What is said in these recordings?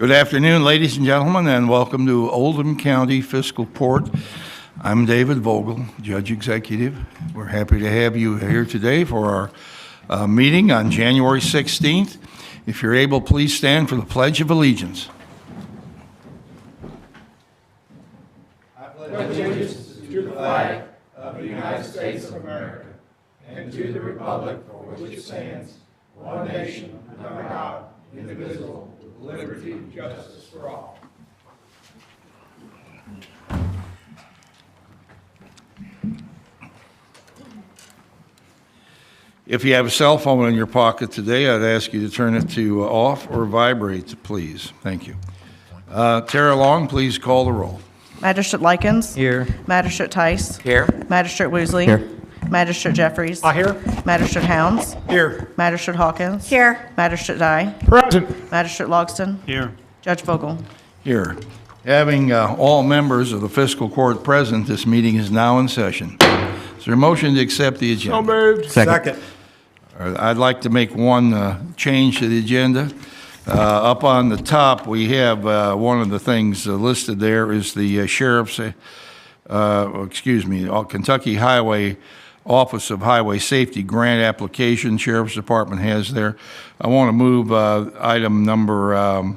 Good afternoon, ladies and gentlemen, and welcome to Oldham County Fiscal Court. I'm David Vogel, Judge Executive. We're happy to have you here today for our meeting on January 16th. If you're able, please stand for the Pledge of Allegiance. I pledge allegiance to the flag of the United States of America and to the republic for which it stands, one nation, under God, indivisible, with liberty and justice for all. If you have a cell phone in your pocket today, I'd ask you to turn it to off or vibrate, please. Thank you. Tara Long, please call the roll. Magistrate Likens. Here. Magistrate Tice. Here. Magistrate Woosley. Here. Magistrate Jeffries. Here. Magistrate Hounds. Here. Magistrate Hawkins. Here. Magistrate Dye. Present. Magistrate Logston. Here. Judge Vogel. Here. Having all members of the fiscal court present, this meeting is now in session. Is there a motion to accept the agenda? So moved. Second. I'd like to make one change to the agenda. Up on the top, we have one of the things listed there is the sheriff's, Kentucky Highway Office of Highway Safety grant application Sheriff's Department has there. I want to move item number,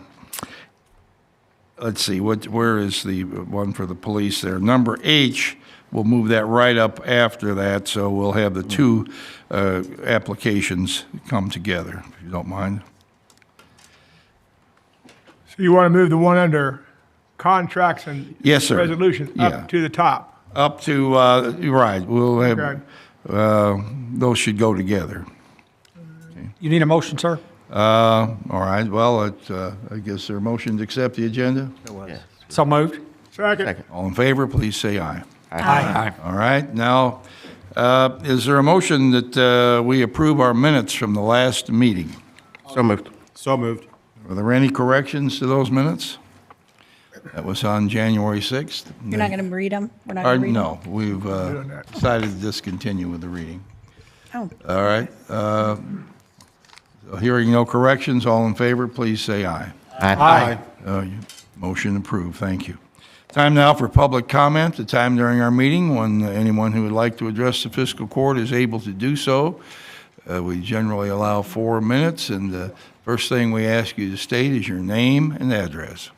let's see, where is the one for the police there? Number H, we'll move that right up after that, so we'll have the two applications come together, if you don't mind. So you want to move the one under contracts and Yes, sir. resolutions Yeah. up to the top? Up to, right, we'll have, Okay. those should go together. You need a motion, sir? All right, well, I guess there a motion to accept the agenda? So moved. Second. All in favor, please say aye. Aye. All right, now, is there a motion that we approve our minutes from the last meeting? So moved. So moved. Are there any corrections to those minutes? That was on January 6th. You're not going to read them? We're not going to read them? No, we've decided to discontinue with the reading. Oh. All right. Hearing no corrections, all in favor, please say aye. Aye. Motion approved. Thank you. Time now for public comment, the time during our meeting when anyone who would like to address the fiscal court is able to do so. We generally allow 4 minutes, and the first thing we ask you to state is your name and address.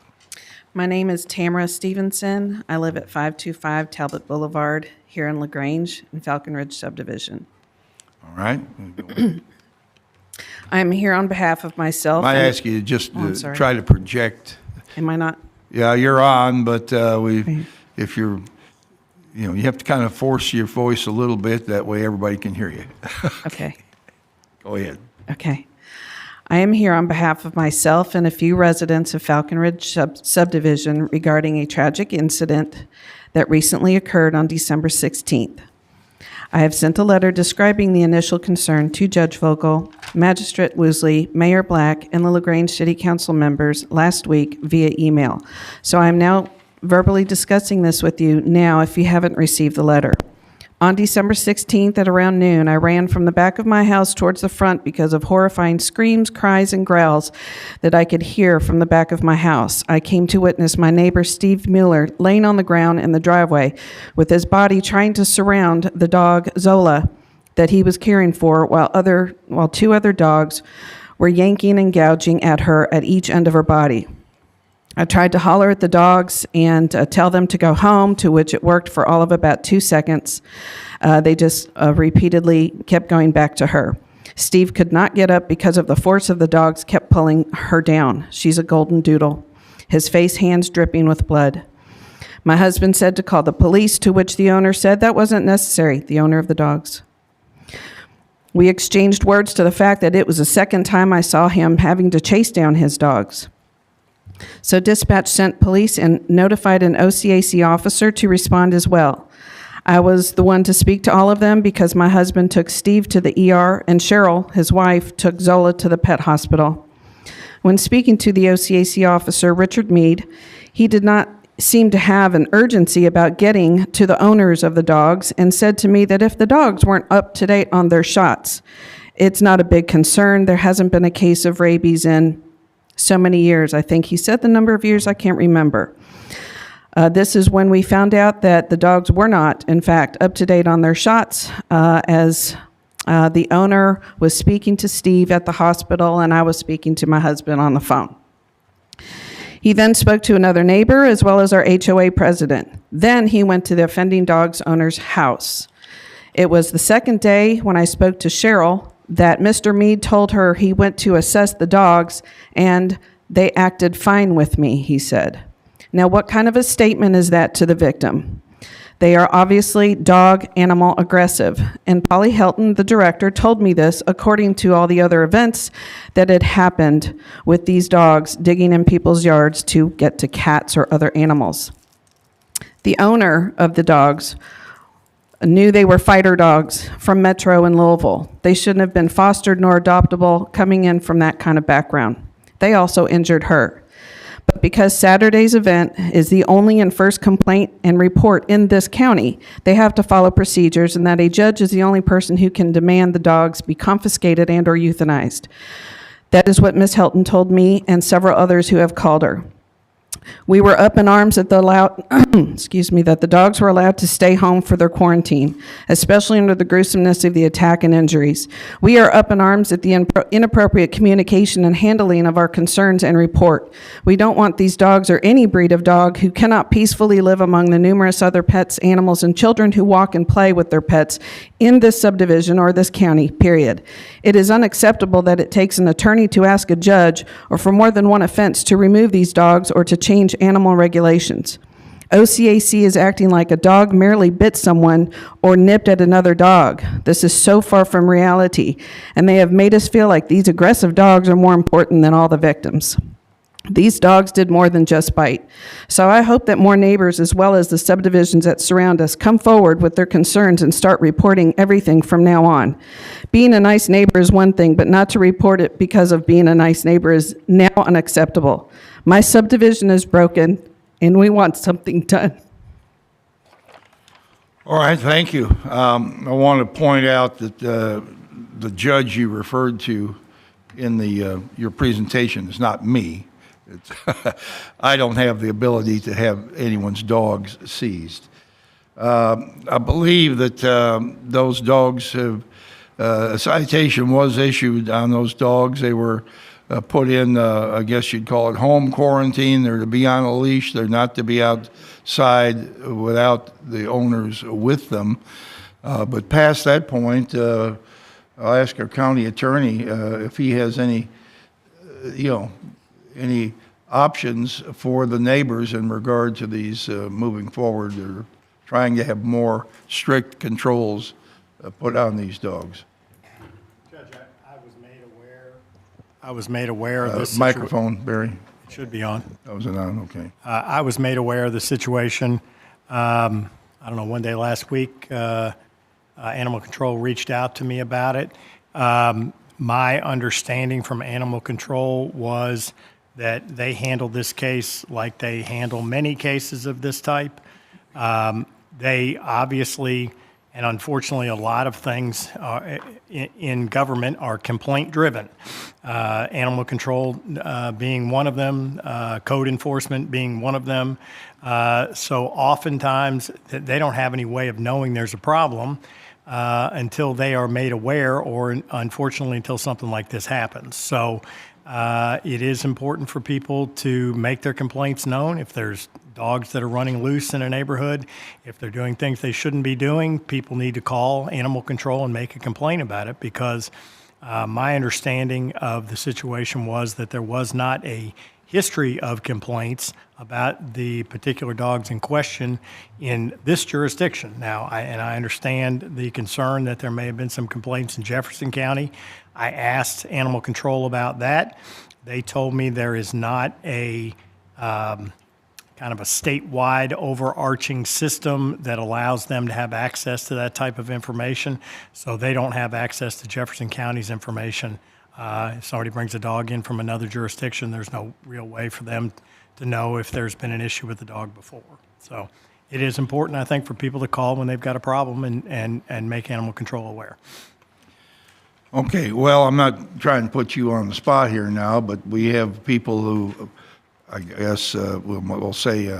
My name is Tamara Stevenson. I live at 525 Talbot Boulevard here in LaGrange in Falcon Ridge subdivision. All right? I'm here on behalf of myself. I and- ask you to just I'm sorry. try to project. Am I not? Yeah, you're on, but if you're, you have to kind of force your voice a little bit. That way everybody can hear you. Okay. Go ahead. Okay. I am here on behalf of myself and a few residents of Falcon Ridge subdivision regarding a tragic incident that recently occurred on December 16th. I have sent a letter describing the initial concern to Judge Vogel, Magistrate Woosley, Mayor Black, and the LaGrange City Council members last week via email. So I am now verbally discussing this with you now if you haven't received the letter. On December 16th at around noon, I ran from the back of my house towards the front because of horrifying screams, cries, and growls that I could hear from the back of my house. I came to witness my neighbor, Steve Mueller, laying on the ground in the driveway with his body trying to surround the dog, Zola, that he was caring for, while two other dogs were yanking and gouging at her at each end of her body. I tried to holler at the dogs and tell them to go home, to which it worked for all of about 2 seconds. They just repeatedly kept going back to her. Steve could not get up because of the force of the dogs kept pulling her down. She's a golden doodle. His face, hands dripping with blood. My husband said to call the police, to which the owner said that wasn't necessary, the owner of the dogs. We exchanged words to the fact that it was the second time I saw him having to chase down his dogs. So dispatch sent police and notified an OCAC officer to respond as well. I was the one to speak to all of them because my husband took Steve to the ER and Cheryl, his wife, took Zola to the pet hospital. When speaking to the OCAC officer, Richard Mead, he did not seem to have an urgency about getting to the owners of the dogs and said to me that if the dogs weren't up to date on their shots, it's not a big concern. There hasn't been a case of rabies in so many years. I think he said the number of years, I can't remember. This is when we found out that the dogs were not, in fact, up to date on their shots, as the owner was speaking to Steve at the hospital and I was speaking to my husband on the phone. He then spoke to another neighbor as well as our HOA president. Then he went to the offending dog's owner's house. It was the second day when I spoke to Cheryl that Mr. Mead told her he went to assess the dogs and they acted fine with me, he said. Now, what kind of a statement is that to the victim? They are obviously dog animal aggressive. And Polly Helton, the director, told me this according to all the other events that had happened with these dogs digging in people's yards to get to cats or other animals. The owner of the dogs knew they were fighter dogs from Metro in Louisville. They shouldn't have been fostered nor adoptable coming in from that kind of background. They also injured her. But because Saturday's event is the only and first complaint and report in this county, they have to follow procedures and that a judge is the only person who can demand the dogs be confiscated and or euthanized. That is what Ms. Helton told me and several others who have called her. We were up in arms that that the dogs were allowed to stay home for their quarantine, especially under the gruesomeness of the attack and injuries. We are up in arms at the inappropriate communication and handling of our concerns and report. We don't want these dogs or any breed of dog who cannot peacefully live among the numerous other pets, animals, and children who walk and play with their pets in this subdivision or this county, period. It is unacceptable that it takes an attorney to ask a judge or for more than one offense to remove these dogs or to change animal regulations. OCAC is acting like a dog merely bit someone or nipped at another dog. This is so far from reality, and they have made us feel like these aggressive dogs are more important than all the victims. These dogs did more than just bite. So I hope that more neighbors, as well as the subdivisions that surround us, come forward with their concerns and start reporting everything from now on. Being a nice neighbor is one thing, but not to report it because of being a nice neighbor is now unacceptable. My subdivision is broken, and we want something done. All right, thank you. I want to point out that the judge you referred to in your presentation is not me. I don't have the ability to have anyone's dogs seized. I believe that those dogs have, a citation was issued on those dogs. They were put in, I guess you'd call it home quarantine. They're to be on a leash. They're not to be outside without the owners with them. But past that point, I'll ask our county attorney if he has any, any options for the neighbors in regard to these moving forward. They're trying to have more strict controls put on these dogs. Judge, I was made aware of this Microphone, Barry. It should be on. That was it on, okay. I was made aware of the situation. I don't know, one day last week, Animal Control reached out to me about it. My understanding from Animal Control was that they handled this case like they handle many cases of this type. They obviously, and unfortunately, a lot of things in government are complaint-driven. Animal control being one of them, code enforcement being one of them. So oftentimes, they don't have any way of knowing there's a problem until they are made aware, or unfortunately, until something like this happens. So it is important for people to make their complaints known. If there's dogs that are running loose in a neighborhood, if they're doing things they shouldn't be doing, people need to call Animal Control and make a complaint about it, because my understanding of the situation was that there was not a history of complaints about the particular dogs in question in this jurisdiction. Now, I understand the concern that there may have been some complaints in Jefferson County. I asked Animal Control about that. They told me there is not a kind of a statewide overarching system that allows them to have access to that type of information. So they don't have access to Jefferson County's information. If somebody brings a dog in from another jurisdiction, there's no real way for them to know if there's been an issue with the dog before. So it is important, I think, for people to call when they've got a problem and make Animal Control aware. Okay, well, I'm not trying to put you on the spot here now, but we have people who, I guess, we'll say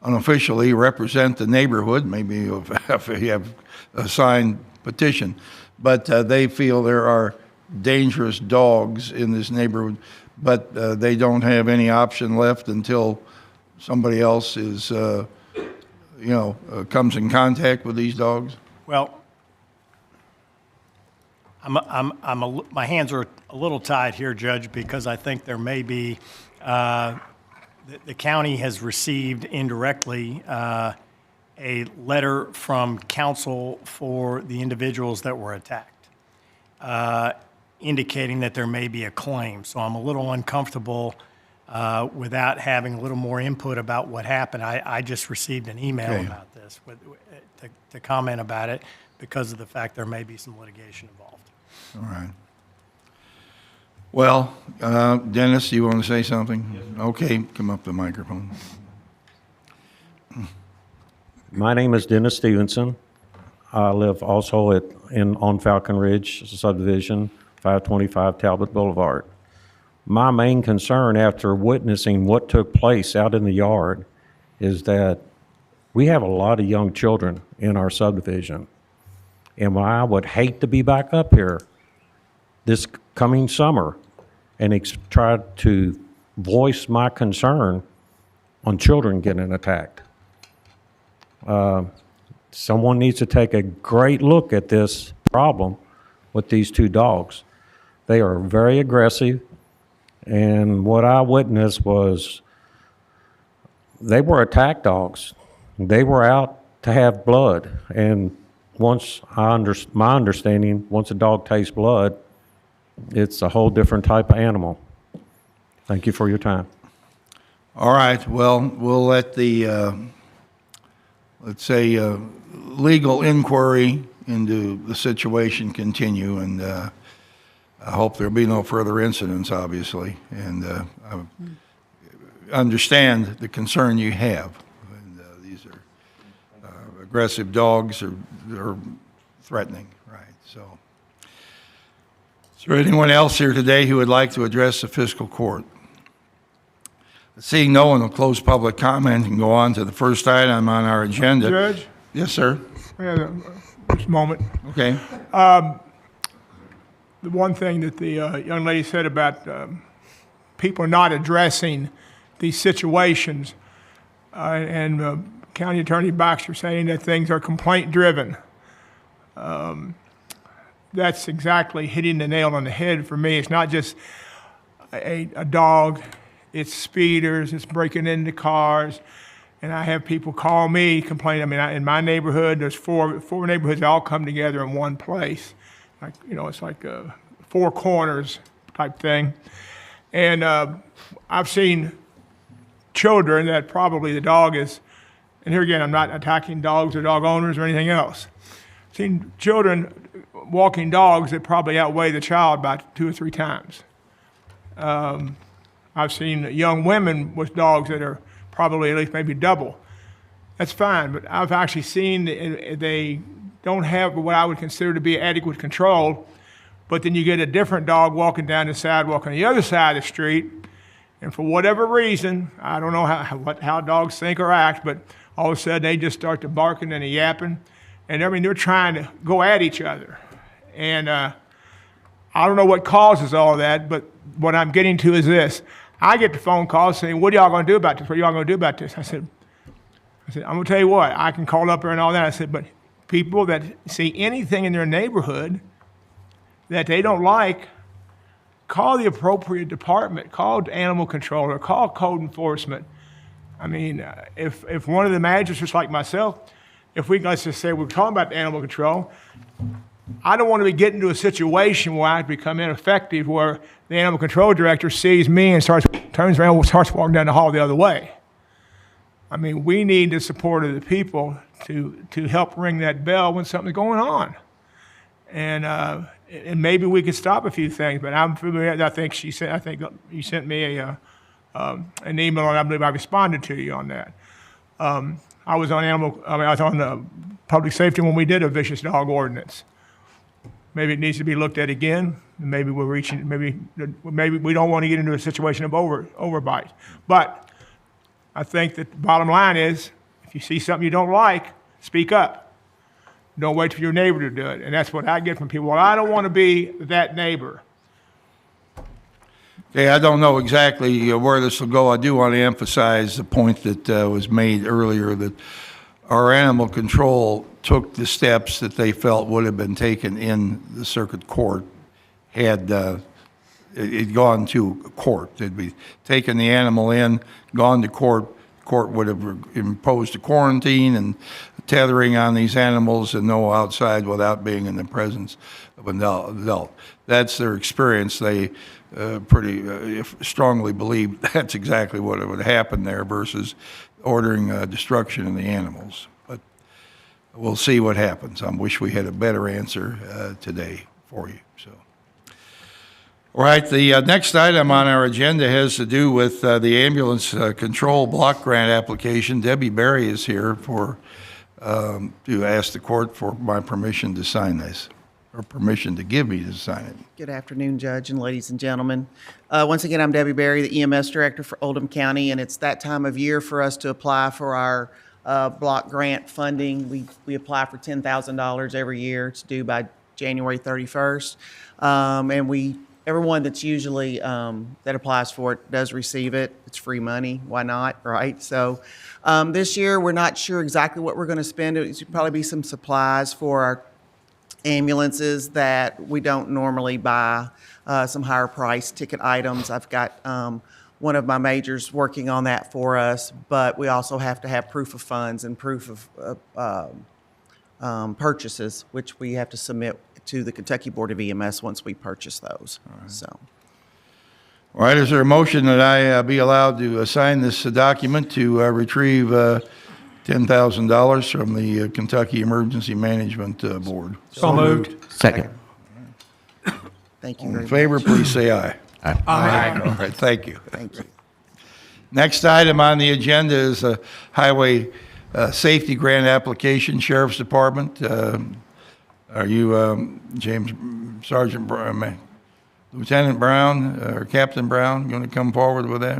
unofficially represent the neighborhood, maybe if you have a signed petition, but they feel there are dangerous dogs in this neighborhood, but they don't have any option left until somebody else is, comes in contact with these dogs? Well, my hands are a little tied here, Judge, because I think there may be, the county has received indirectly a letter from counsel for the individuals that were attacked, indicating that there may be a claim. So I'm a little uncomfortable without having a little more input about what happened. I just received an email Okay. about this to comment about it because of the fact there may be some litigation involved. All right. Well, Dennis, you want to say something? Yes, okay, come up to the microphone. My name is Dennis Stevenson. I live also on Falcon Ridge subdivision, 525 Talbot Boulevard. My main concern after witnessing what took place out in the yard is that we have a lot of young children in our subdivision. And I would hate to be back up here this coming summer and try to voice my concern on children getting attacked. Someone needs to take a great look at this problem with these two dogs. They are very aggressive, and what I witnessed was they were attack dogs. They were out to have blood, and once my understanding, once a dog tastes blood, it's a whole different type of animal. Thank you for your time. All right, well, we'll let the, let's say, legal inquiry into the situation continue, and I hope there'll be no further incidents, obviously, and I understand the concern you have. And, these are aggressive dogs are threatening, right? So, is there anyone else here today who would like to address the fiscal court? Seeing no one will close public comment and go on to the first item on our agenda. Judge, Yes, sir. just a moment. Okay. The one thing that the young lady said about people not addressing these situations, and County Attorney Baxter saying that things are complaint-driven. That's exactly hitting the nail on the head for me. It's not just a dog. It's speeders, it's breaking into cars, and I have people call me complaining. I mean, in my neighborhood, there's four neighborhoods that all come together in one place. Like, it's like four corners type thing. And I've seen children that probably the dog is, and here again, I'm not attacking dogs or dog owners or anything else. I've seen children walking dogs that probably outweigh the child about 2 or 3 times. I've seen young women with dogs that are probably at least maybe double. That's fine, but I've actually seen they don't have what I would consider to be adequate control, but then you get a different dog walking down the sidewalk on the other side of the street, and for whatever reason, I don't know how dogs think or act, but all of a sudden they just start to barking and yapping, and they're trying to go at each other. And I don't know what causes all that, but what I'm getting to is this. I get the phone calls saying, what are y'all going to do about this? What are y'all going to do about this? I said, I'm going to tell you what, I can call up there and all that. I said, but people that see anything in their neighborhood that they don't like, call the appropriate department, call animal control, or call code enforcement. I mean, if one of the magistrates like myself, let's just say we're talking about animal control, I don't want to be getting into a situation where I become ineffective, where the animal control director sees me and turns around and starts walking down the hall the other way. I mean, we need the support of the people to help ring that bell when something's going on. And maybe we could stop a few things, but I'm familiar. I think you sent me an email, and I believe I responded to you on that. I was on public safety when we did a vicious dog ordinance. maybe it needs to be looked at again. Maybe we're reaching, maybe we don't want to get into a situation of overbite. But I think that the bottom line is, if you see something you don't like, speak up. Don't wait for your neighbor to do it. And that's what I get from people. Well, I don't want to be that neighbor. Okay, I don't know exactly where this will go. I do want to emphasize the point that was made earlier, that our animal control took the steps that they felt would have been taken in the circuit court had it gone to court. They'd be taken the animal in, gone to court. Court would have imposed a quarantine and tethering on these animals and no outside without being in the presence of an adult. That's their experience. They pretty strongly believe that's exactly what would happen there versus ordering destruction of the animals. But we'll see what happens. I wish we had a better answer today for you. So, all right, the next item on our agenda has to do with the ambulance control block grant application. Debbie Berry is here for to ask the court for my permission to sign this, or permission to give me to sign it. Good afternoon, Judge and ladies and gentlemen. Once again, I'm Debbie Berry, the EMS Director for Oldham County, and it's that time of year for us to apply for our block grant funding. We apply for $10,000 every year. It's due by January 31st. And everyone that's usually, that applies for it does receive it. It's free money. Why not, right? So this year, we're not sure exactly what we're going to spend. It's probably be some supplies for our ambulances that we don't normally buy, some higher price ticket items. I've got one of my majors working on that for us, but we also have to have proof of funds and proof of purchases, which we have to submit to the Kentucky Board of EMS once we purchase those. So, All right, is there a motion that I be allowed to sign this document to retrieve $10,000 from the Kentucky Emergency Management Board? So moved. Second. thank you All very in much. favor, please say aye. Aye. All right, thank you. Thank you. Next item on the agenda is a highway safety grant application, Sheriff's Department. Are you, Sergeant Brown, Lieutenant Brown, or Captain Brown, going to come forward with that?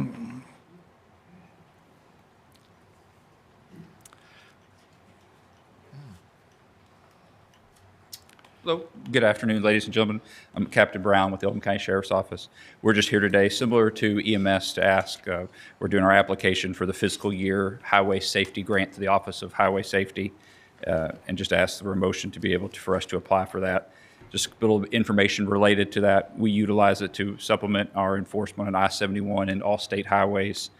Hello. Good afternoon, ladies and gentlemen. I'm Captain Brown with the Oldham County Sheriff's Office. We're just here today, similar to EMS, to ask, we're doing our application for the fiscal year highway safety grant to the Office of Highway Safety, and just ask for a motion to be able for us to apply for that. Just a little information related to that. We utilize it to supplement our enforcement on I-71 and all state highways.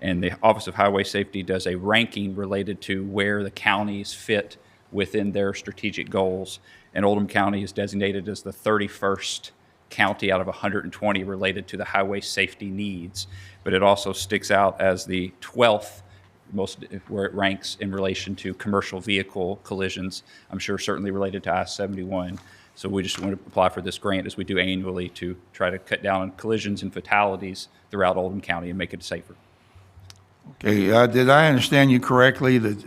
And the Office of Highway Safety does a ranking related to where the counties fit within their strategic goals. And Oldham County is designated as the 31st county out of 120 related to the highway safety needs. But it also sticks out as the 12th most, where it ranks in relation to commercial vehicle collisions. I'm sure certainly related to I-71. So we just want to apply for this grant, as we do annually, to try to cut down on collisions and fatalities throughout Oldham County and make it safer. Okay, did I understand you correctly that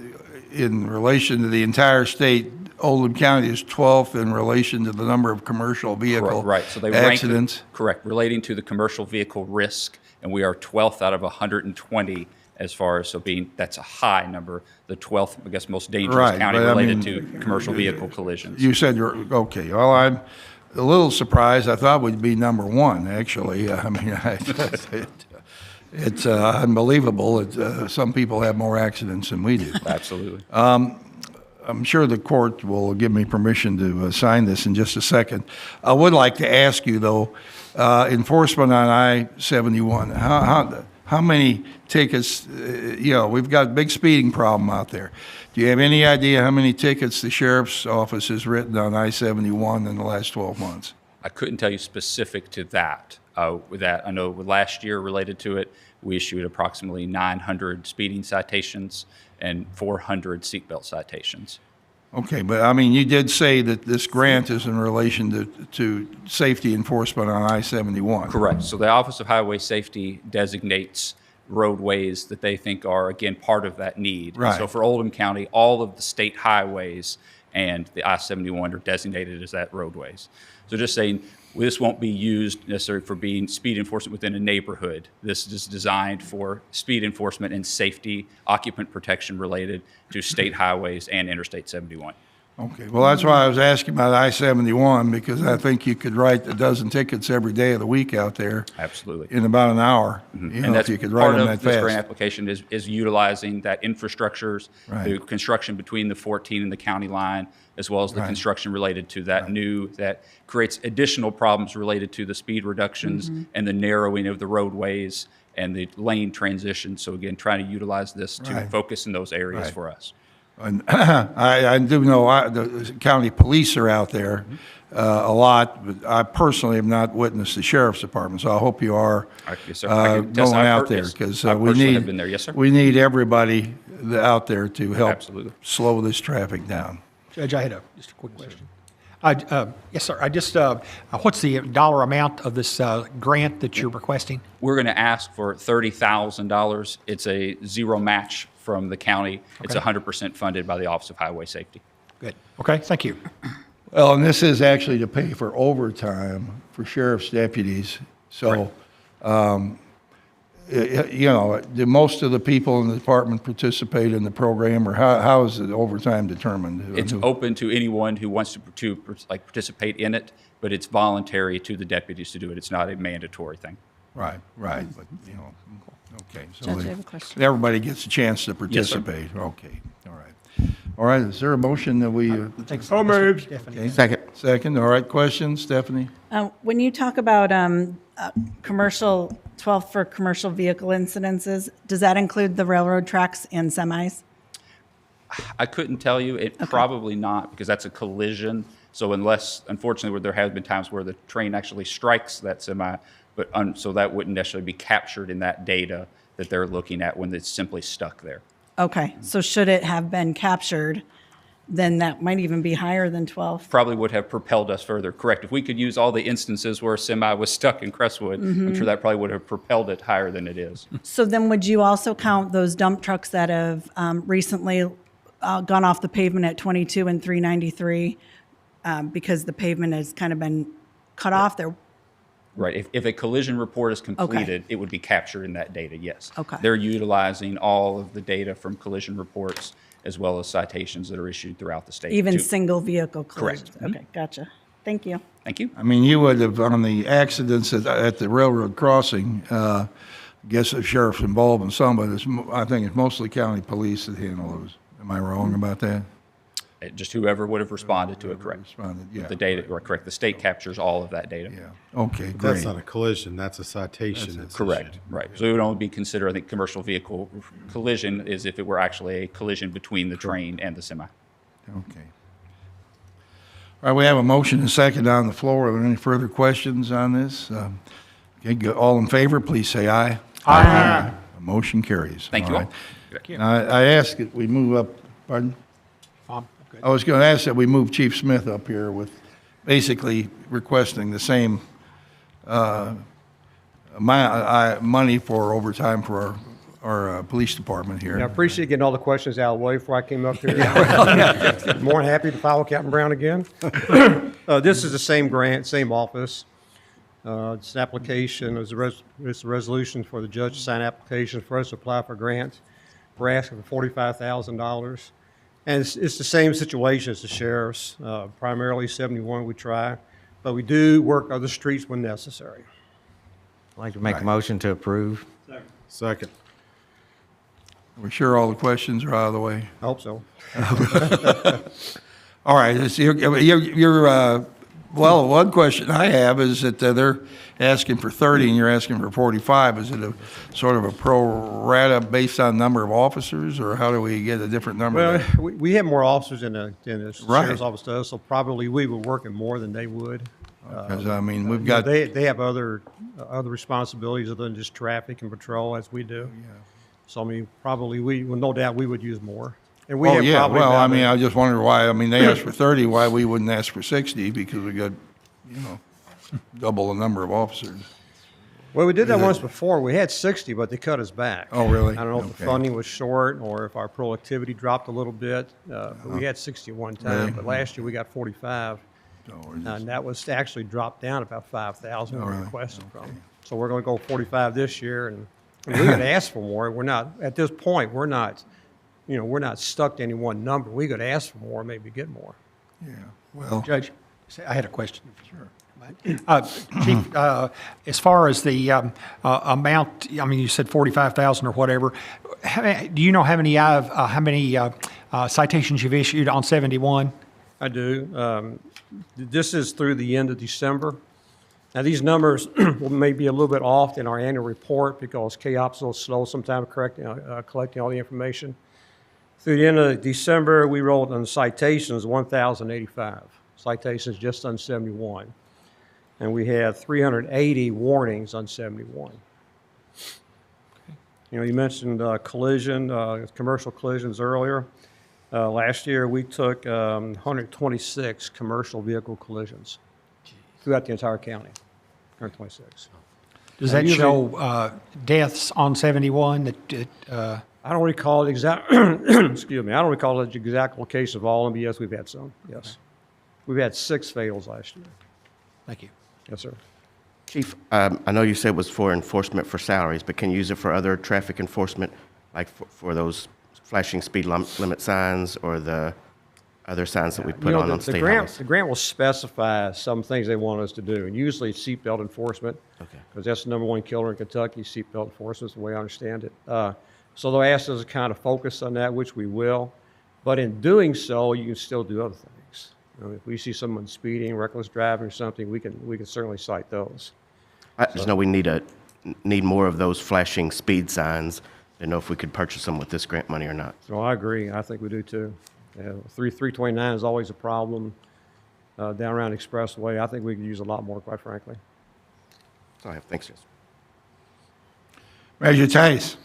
in relation to the entire state, Oldham County is 12th in relation to the number of commercial vehicle Right, so they accidents? rank, correct, relating to the commercial vehicle risk, and we are 12th out of 120 as far as, so being, that's a high number, the 12th, I guess, most dangerous Right, county but I related mean, to commercial vehicle collisions. You said you're, okay, well, I'm a little surprised. I thought we'd be number one, actually. I mean, it's unbelievable. Some people have more accidents than we do. Absolutely. I'm sure the court will give me permission to sign this in just a second. I would like to ask you, though, enforcement on I-71, how many tickets, we've got a big speeding problem out there. Do you have any idea how many tickets the sheriff's office has written on I-71 in the last 12 months? I couldn't tell you specific to that. With that, I know last year related to it, we issued approximately 900 speeding citations and 400 seatbelt citations. Okay, but I mean, you did say that this grant is in relation to safety enforcement on I-71. Correct. So the Office of Highway Safety designates roadways that they think are, again, part of that need. Right. So for Oldham County, all of the state highways and the I-71 are designated as that roadways. So just saying, this won't be used necessarily for being speed enforcement within a neighborhood. This is designed for speed enforcement and safety, occupant protection related to state highways and Interstate 71. Okay, well, that's why I was asking about I-71, because I think you could write a dozen tickets every day of the week out there. Absolutely. In about an hour, you And know, that's if you could write them that part of this grant fast. application is utilizing that infrastructures, the Right. construction between the 14 and the county line, as well as the Right. construction related to that that creates additional problems related to the speed reductions and the narrowing of the roadways and the lane transition. So again, trying to utilize this to Right. focus in those areas Right. for us. And I do know the county police are out there a lot, but I personally have not witnessed the sheriff's department, so I hope you are Yes, sir. I can attest, going I've out heard there, this. because I we personally have need, been there. Yes, sir. we need everybody out there to help Absolutely. slow this traffic down. Judge, I had just a quick question. Yes, sir. What's the dollar amount of this grant that you're requesting? We're going to ask for $30,000. It's a zero match from the county. It's Okay. 100% funded by the Office of Highway Safety. Good. Okay, thank you. Well, and this is actually to pay for overtime for sheriff's deputies. So, you know, do most of the people in the department participate in the program, or how is the overtime determined? It's open to anyone who wants to participate in it, but it's voluntary to the deputies to do it. It's not a mandatory thing. Right, but, you know, okay. So Judge, I have a question. everybody gets a chance to Yes, sir. participate. Okay, all right. All right, is there a motion that we, So moved. okay? Second, all right, questions, Stephanie? When you talk about commercial, 12 for commercial vehicle incidences, does that include the railroad tracks and semis? I couldn't tell you. It probably not, because that's a collision. So unless, unfortunately, where there have been times where the train actually strikes that semi, but so that wouldn't necessarily be captured in that data that they're looking at when it's simply stuck there. Okay, so should it have been captured, then that might even be higher than 12? Probably would have propelled us further. Correct. If we could use all the instances where a semi was stuck in Crestwood, I'm sure that probably would have propelled it higher than it is. So then would you also count those dump trucks that have recently gone off the pavement at 22 and 393 because the pavement has kind of been cut off there? Right. If a collision report is completed, it would be captured in that data, yes. Okay. They're utilizing all of the data from collision reports as well as citations that are issued throughout the state. Even to- single vehicle collisions? Correct. Okay, gotcha. Thank you. Thank you. I mean, you would have, on the accidents at the railroad crossing, I guess the sheriff's involved in some, but I think it's mostly county police that handle those. Am I wrong about that? Just whoever would have responded to it, correct. Responded, yeah. The data, or correct. The state captures all of that data. Yeah, okay, That's great. not a collision, that's a citation. that's Correct, issued. right. So it would only be considered, I think, commercial vehicle collision is if it were actually a collision between the train and the semi. Okay. All right, we have a motion and second on the floor. Are there any further questions on this? Okay, all in favor, please say aye. Aye. The motion carries. Thank you all. Now, I ask that we move up, pardon? I was going to ask that we move Chief Smith up here with basically requesting the same money for overtime for our police department here. I appreciate getting all the questions out of the way before I came up here. More than happy to follow Captain Brown again. This is the same grant, same office. It's an application, it's a resolution for the judge to sign application for us to apply for grants. We're asking for $45,000. And it's the same situation as the sheriff's, primarily 71 we try, but we do work other streets when necessary. I'd like to make a motion to approve. Second. We're sure all the questions are out of the way. I hope so. All right, well, one question I have is that they're asking for 30 and you're asking for 45. Is it a sort of a pro rata based on number of officers, or how do we get a different number? Well, we have more officers than the Right. sheriff's office does, so probably we were working more than they would. Because, I mean, we've got, They have other responsibilities other than just traffic and patrol as we do. So I mean, probably well, no doubt we would use more. And we oh, have yeah, probably well, I about mean, a- I just wonder why, I mean, they asked for 30, why we wouldn't ask for 60, because we got, you know, double the number of officers. Well, we did that once before. We had 60, but they cut us back. Oh, really? I don't know if the Okay. funding was short or if our productivity dropped a little bit. But we had 60 one time, Really? but last year we got 45. So we're just- And that was actually dropped down about 5,000 we really? requested from. So we're going to go 45 this year, and we could ask for more. We're not, at this point, we're not stuck to any one number. We could ask for more, maybe get more. Yeah, well, Judge, I had a question. Sure. Chief, as far as the amount, I mean, you said 45,000 or whatever. Do you know how many citations you've issued on 71? I do. This is through the end of December. Now, these numbers may be a little bit off in our annual report because KOP's a little slow sometimes collecting all the information. Through the end of December, we rolled on citations 1,085. Citations just on 71. And we had 380 warnings on 71. You know, you mentioned commercial collisions earlier. Last year, we took 126 commercial vehicle collisions throughout the entire county. 126. Does that usually- show deaths on 71? I don't recall the exact, excuse me, I don't recall the exact location of all of them, but yes, we've had some, yes. We've had 6 fatals last year. Thank you. Yes, sir. Chief, I know you said it was for enforcement for salaries, but can you use it for other traffic enforcement, like for those flashing speed limit signs or the other signs that we put on the state grant, highways? the grant will specify some things they want us to do, and usually it's seatbelt enforcement. Okay. Because that's the number one killer in Kentucky, seatbelt enforcement is the way I understand it. So they'll ask us to kind of focus on that, which we will. But in doing so, you can still do other things. You know, if we see someone speeding, reckless driving or something, we can certainly cite those. I just know we need more of those flashing speed signs. I don't know if we could purchase them with this grant money or not. So I agree. I think we do too. 329 is always a problem down around Expressway. I think we could use a lot more, quite frankly. That's all I have. Thanks, Jess. Measure Tice.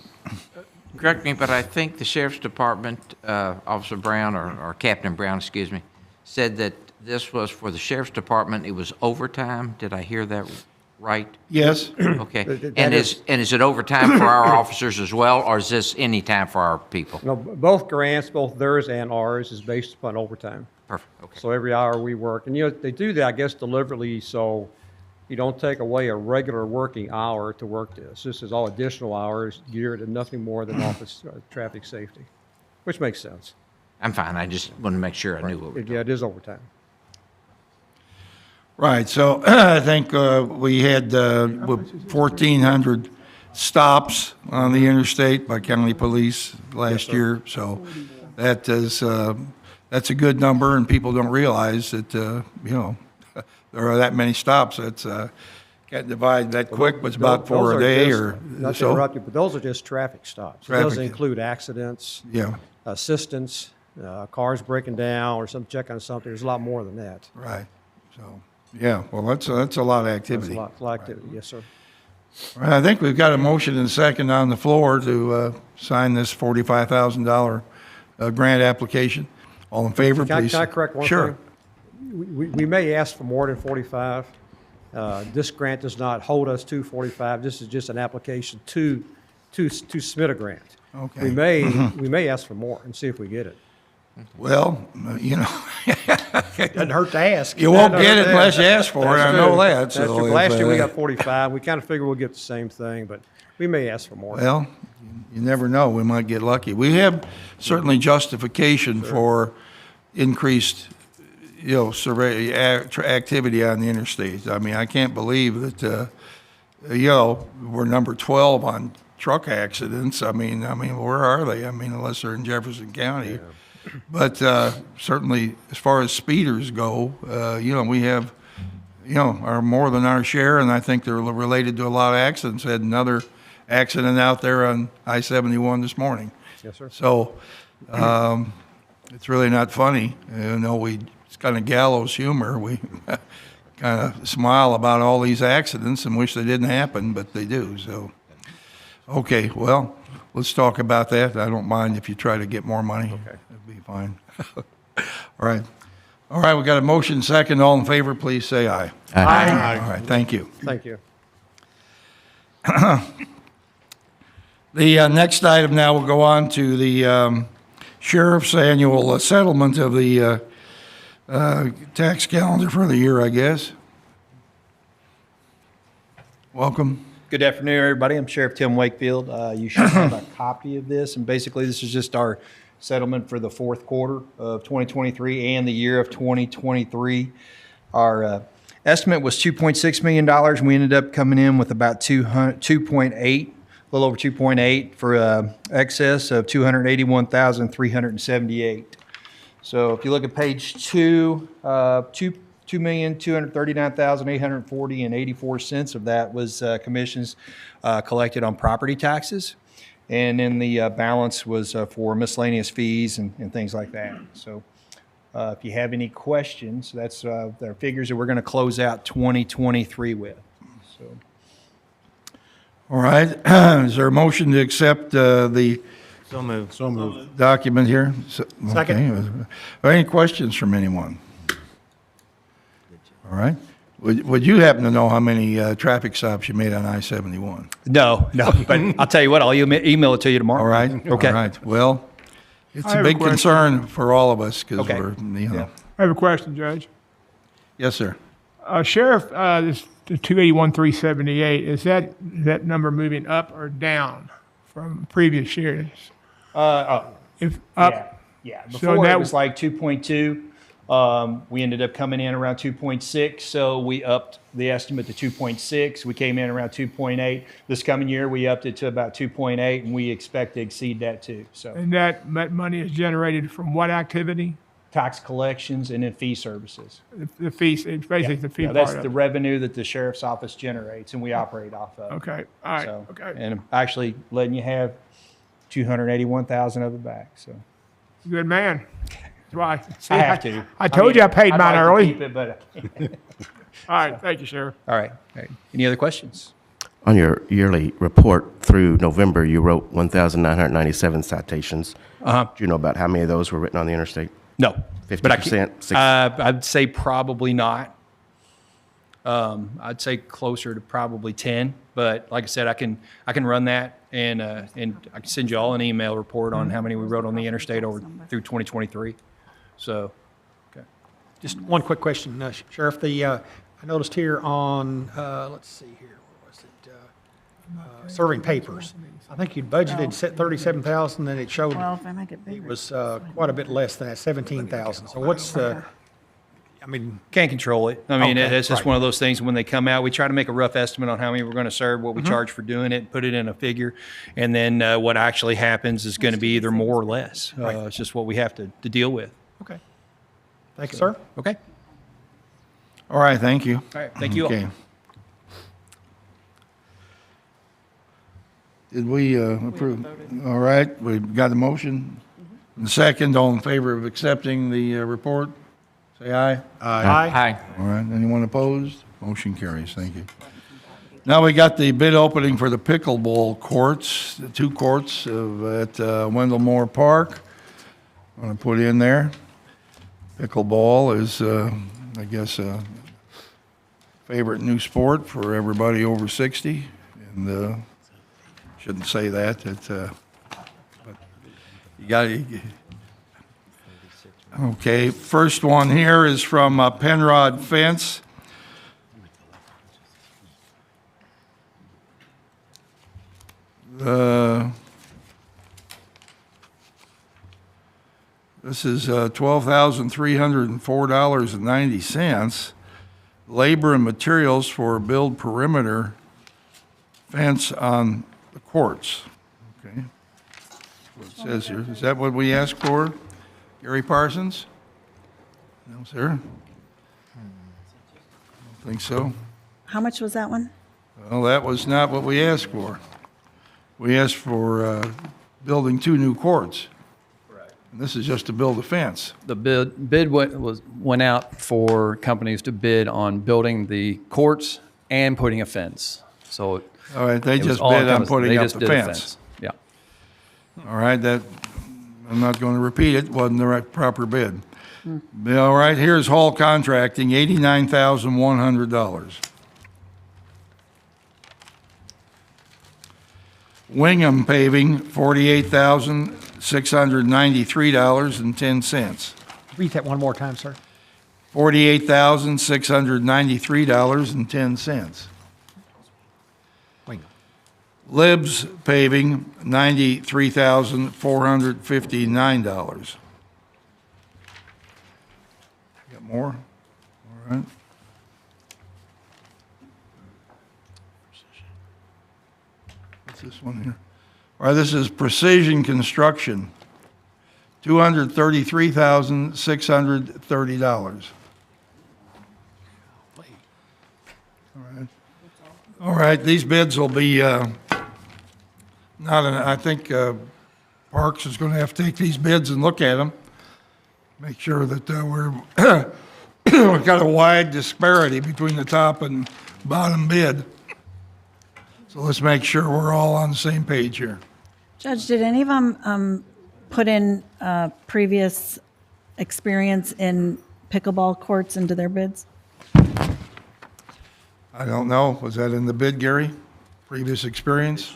Correct me, but I think the Sheriff's Department, Officer Brown, or Captain Brown, excuse me, said that this was for the Sheriff's Department, it was overtime. Did I hear that right? Yes, Okay. That And is- is it overtime for our officers as well, or is this any time for our people? No, both grants, both theirs and ours, is based upon overtime. Perfect, okay. So every hour we work, and they do that, I guess, deliberately, so you don't take away a regular working hour to work this. This is all additional hours geared at nothing more than office traffic safety, which makes sense. I'm fine, I just wanted to make sure I knew what we were doing. Yeah, it is overtime. right, so I think we had 1,400 stops on the interstate by county police last year, so that is, that's a good number, and people don't realize that, there are that many stops. That's, can't divide that quick, but it's about 4 a day or Not to so. interrupt you, but those are just traffic stops. It Traffic. doesn't include accidents, Yeah, assistance, cars breaking down or some check on something. There's a lot more than that. right, so, yeah, well, that's a lot of That's a activity. lot of activity, yes, sir. All right, I think we've got a motion and a second on the floor to sign this $45,000 grant application. All in favor, please? Can I correct one Sure. thing? We may ask for more than 45. This grant does not hold us to 45. This is just an application to submit a grant. Okay. We may ask for more and see if we get it. Well, Doesn't hurt to ask. you won't No, get it no, unless you ask for it, I That's know true. that. That's so true. if, Last year we got 45. We kind of figure we'll get the same thing, but we may ask for more. Well, you never know, we might get lucky. We have certainly justification for increased, survey, activity on the interstate. I mean, I can't believe that, we're number 12 on truck accidents. I mean, where are they? I mean, unless they're in Jefferson County. But certainly, as far as speeders go, we have, are more than our share, and I think they're related to a lot of accidents. Had another accident out there on I-71 this morning. Yes, sir. So it's really not funny. It's kind of gallows humor. We kind of smile about all these accidents and wish they didn't happen, but they do. So, okay, well, let's talk about that. I don't mind if you try to get more money. Okay. That'd be fine. All right. All right, we got a motion second. All in favor, please say aye. Aye. All right, thank you. Thank you. The next item now will go on to the sheriff's annual settlement of the tax calendar for the year, I guess. Welcome. Good afternoon, everybody. I'm Sheriff Tim Wakefield. You should have a copy of this, and basically this is just our settlement for the fourth quarter of 2023 and the year of 2023. Our estimate was $2.6 million, and we ended up coming in with about 2.8, a little over 2.8 for excess of 281,378. So if you look at page 2, 2,239,840 and 84 cents of that was commissions collected on property taxes, and then the balance was for miscellaneous fees and things like that. So if you have any questions, that's the figures that we're going to close out 2023 with. So. All right. Is there a motion to accept the So moved. document here? Second. Okay. Are any questions from anyone? All right. Would you happen to know how many traffic stops you made on I-71? No, but I'll tell you what, I'll email it to you tomorrow. All right. Okay. All right. Well, it's I a have a big question. concern for all of us because Okay. we're, you know. I have a question, Judge. Yes, sir. Sheriff, this the 281,378, is that number moving up or down from previous years? If up, Yeah. So Before that- it was like 2.2. We ended up coming in around 2.6, so we upped the estimate to 2.6. We came in around 2.8. This coming year, we upped it to about 2.8, and we expect to exceed that too. So and that money is generated from what activity? tax collections and then fee services. The fees, it's basically the fee Yeah, part that's of the it. revenue that the sheriff's office generates, and we operate off of. Okay, all right, So, okay. and I'm actually letting you have 281,000 of it back. So Good man. That's why. See, I have to. I told you I paid I'd mine like to early. keep it, but All right, thank you, Sheriff. all right. All right. Any other questions? On your yearly report through November, you wrote 1,997 citations. Uh-huh. Do you know about how many of those were written on the interstate? No. 50%? I'd say probably not. I'd say closer to probably 10. But like I said, I can run that and I can send you all an email report on how many we wrote on the interstate over through 2023. So, Just one quick question, Sheriff. I noticed here on, let's see here, where was it? Serving papers. I think you'd budgeted set 37,000, and it showed Well, if I make it it bigger. was quite a bit less than that, 17,000. So what's the, I mean, can't control it. I mean, Okay, it's just right. one of those things when they come out, we try to make a rough estimate on how many we're going to serve, what we charge for doing it, put it in a figure. And then what actually happens is going to be either more or less. It's just what we have to deal with. okay. Thank you, sir. Okay. All right, thank you. All right. Thank you all. Okay. Did we approve? All right, we've got a motion. And second, all in favor of accepting the report? Say aye. Aye. All right, anyone opposed? Motion carries, thank you. Now we got the bid opening for the pickleball courts, the two courts at Wendell Moore Park. I'm going to put in there. Pickleball is, I guess, a favorite new sport for everybody over 60. And shouldn't say that. But you got to. Okay, first one here is from Penrod Fence. This is $12,304.90. Labor and materials for build perimeter fence on the courts. Okay. What it says here. Is that what we asked for? Gary Parsons? No, sir? I don't think so. How much was that one? Well, that was not what we asked for. We asked for building two new courts. And this is just to build a fence. The bid went out for companies to bid on building the courts and putting a fence. So All right, they it was just all bid on encompassing. putting They up just the did a fence. Yeah. All right, that, I'm not going to repeat it, wasn't the right, proper bid. All right, here's Hall Contracting, $89,100. Wingham Paving, $48,693.10. Read that one more time, sir. $48,693.10. Wingham. Libs Paving, $93,459. Got more? All right. What's this one here? All right, this is Precision Construction, $233,630. All right, these bids will be, I think Parks is going to have to take these bids and look at them. Make sure that we've got a wide disparity between the top and bottom bid. So let's make sure we're all on the same page here. Judge, did any of them put in previous experience in pickleball courts into their bids? I don't know. Was that in the bid, Gary? Previous experience?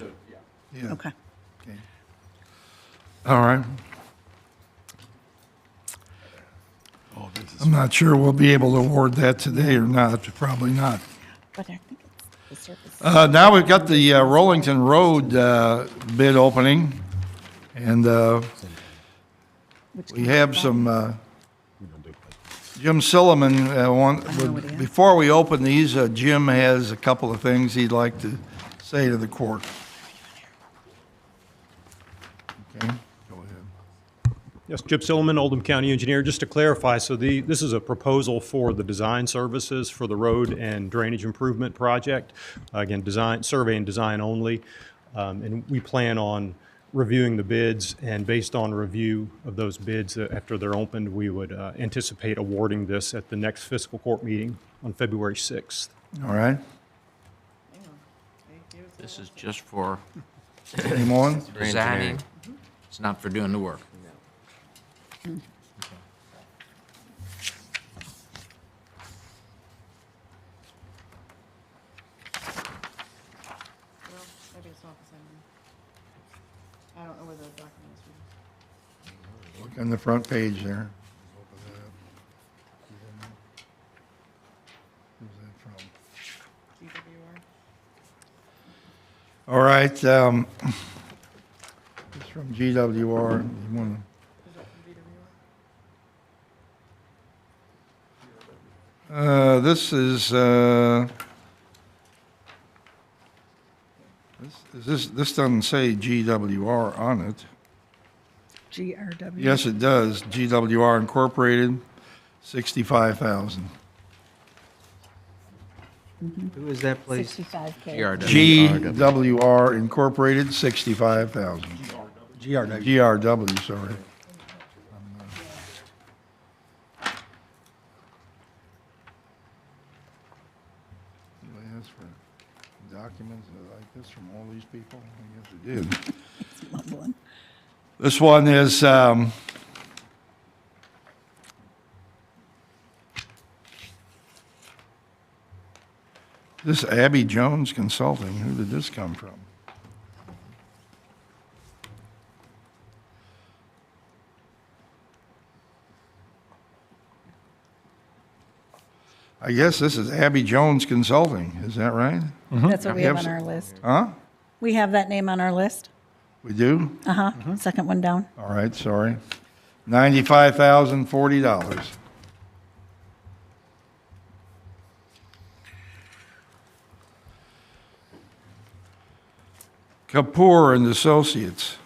Yeah. Okay. All right. I'm not sure we'll be able to award that today or not. Probably not. But I think it's the surface. Now we've got the Rollington Road bid opening, and we have some. Jim Silliman, before we open these, Jim has a couple of things he'd like to say to the court. Okay, go ahead. Yes, Jim Silliman, Oldham County Engineer. Just to clarify, so this is a proposal for the design services for the road and drainage improvement project. Again, survey and design only. And we plan on reviewing the bids, and based on review of those bids after they're opened, we would anticipate awarding this at the next fiscal court meeting on February 6th. All right. This is just for Any more? designing. It's not for doing the work. I don't know where those documents are. Look on the front page there. Who's that from? All right. It's from GWR. You wanna- This is, this doesn't say GWR on it. GRW. Yes, it does. GWR Incorporated, 65,000. Who is that, please? 65K. GWR Incorporated, 65,000. GRW. GRW, sorry. Did I ask for documents like this from all these people? I guess I did. It's mumbling. This one is, this Abby Jones Consulting. Who did this come from? I guess this is Abby Jones Consulting. Is that right? That's what we have Yep. on our list. Huh? We have that name on our list. We do? Uh-huh. Second one down. All right, sorry. $95,040. Kapoor and Associates,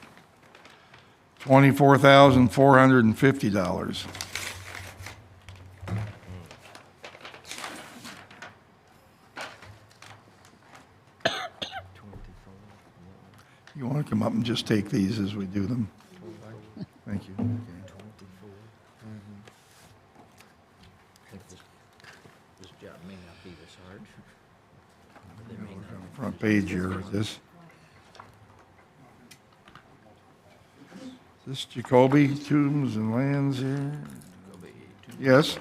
$24,450. You want to come up and just take these as we do them? Thank you. This job may not be this hard. Front page here is this. Is this Jacoby Tombs and Lands here? Yes.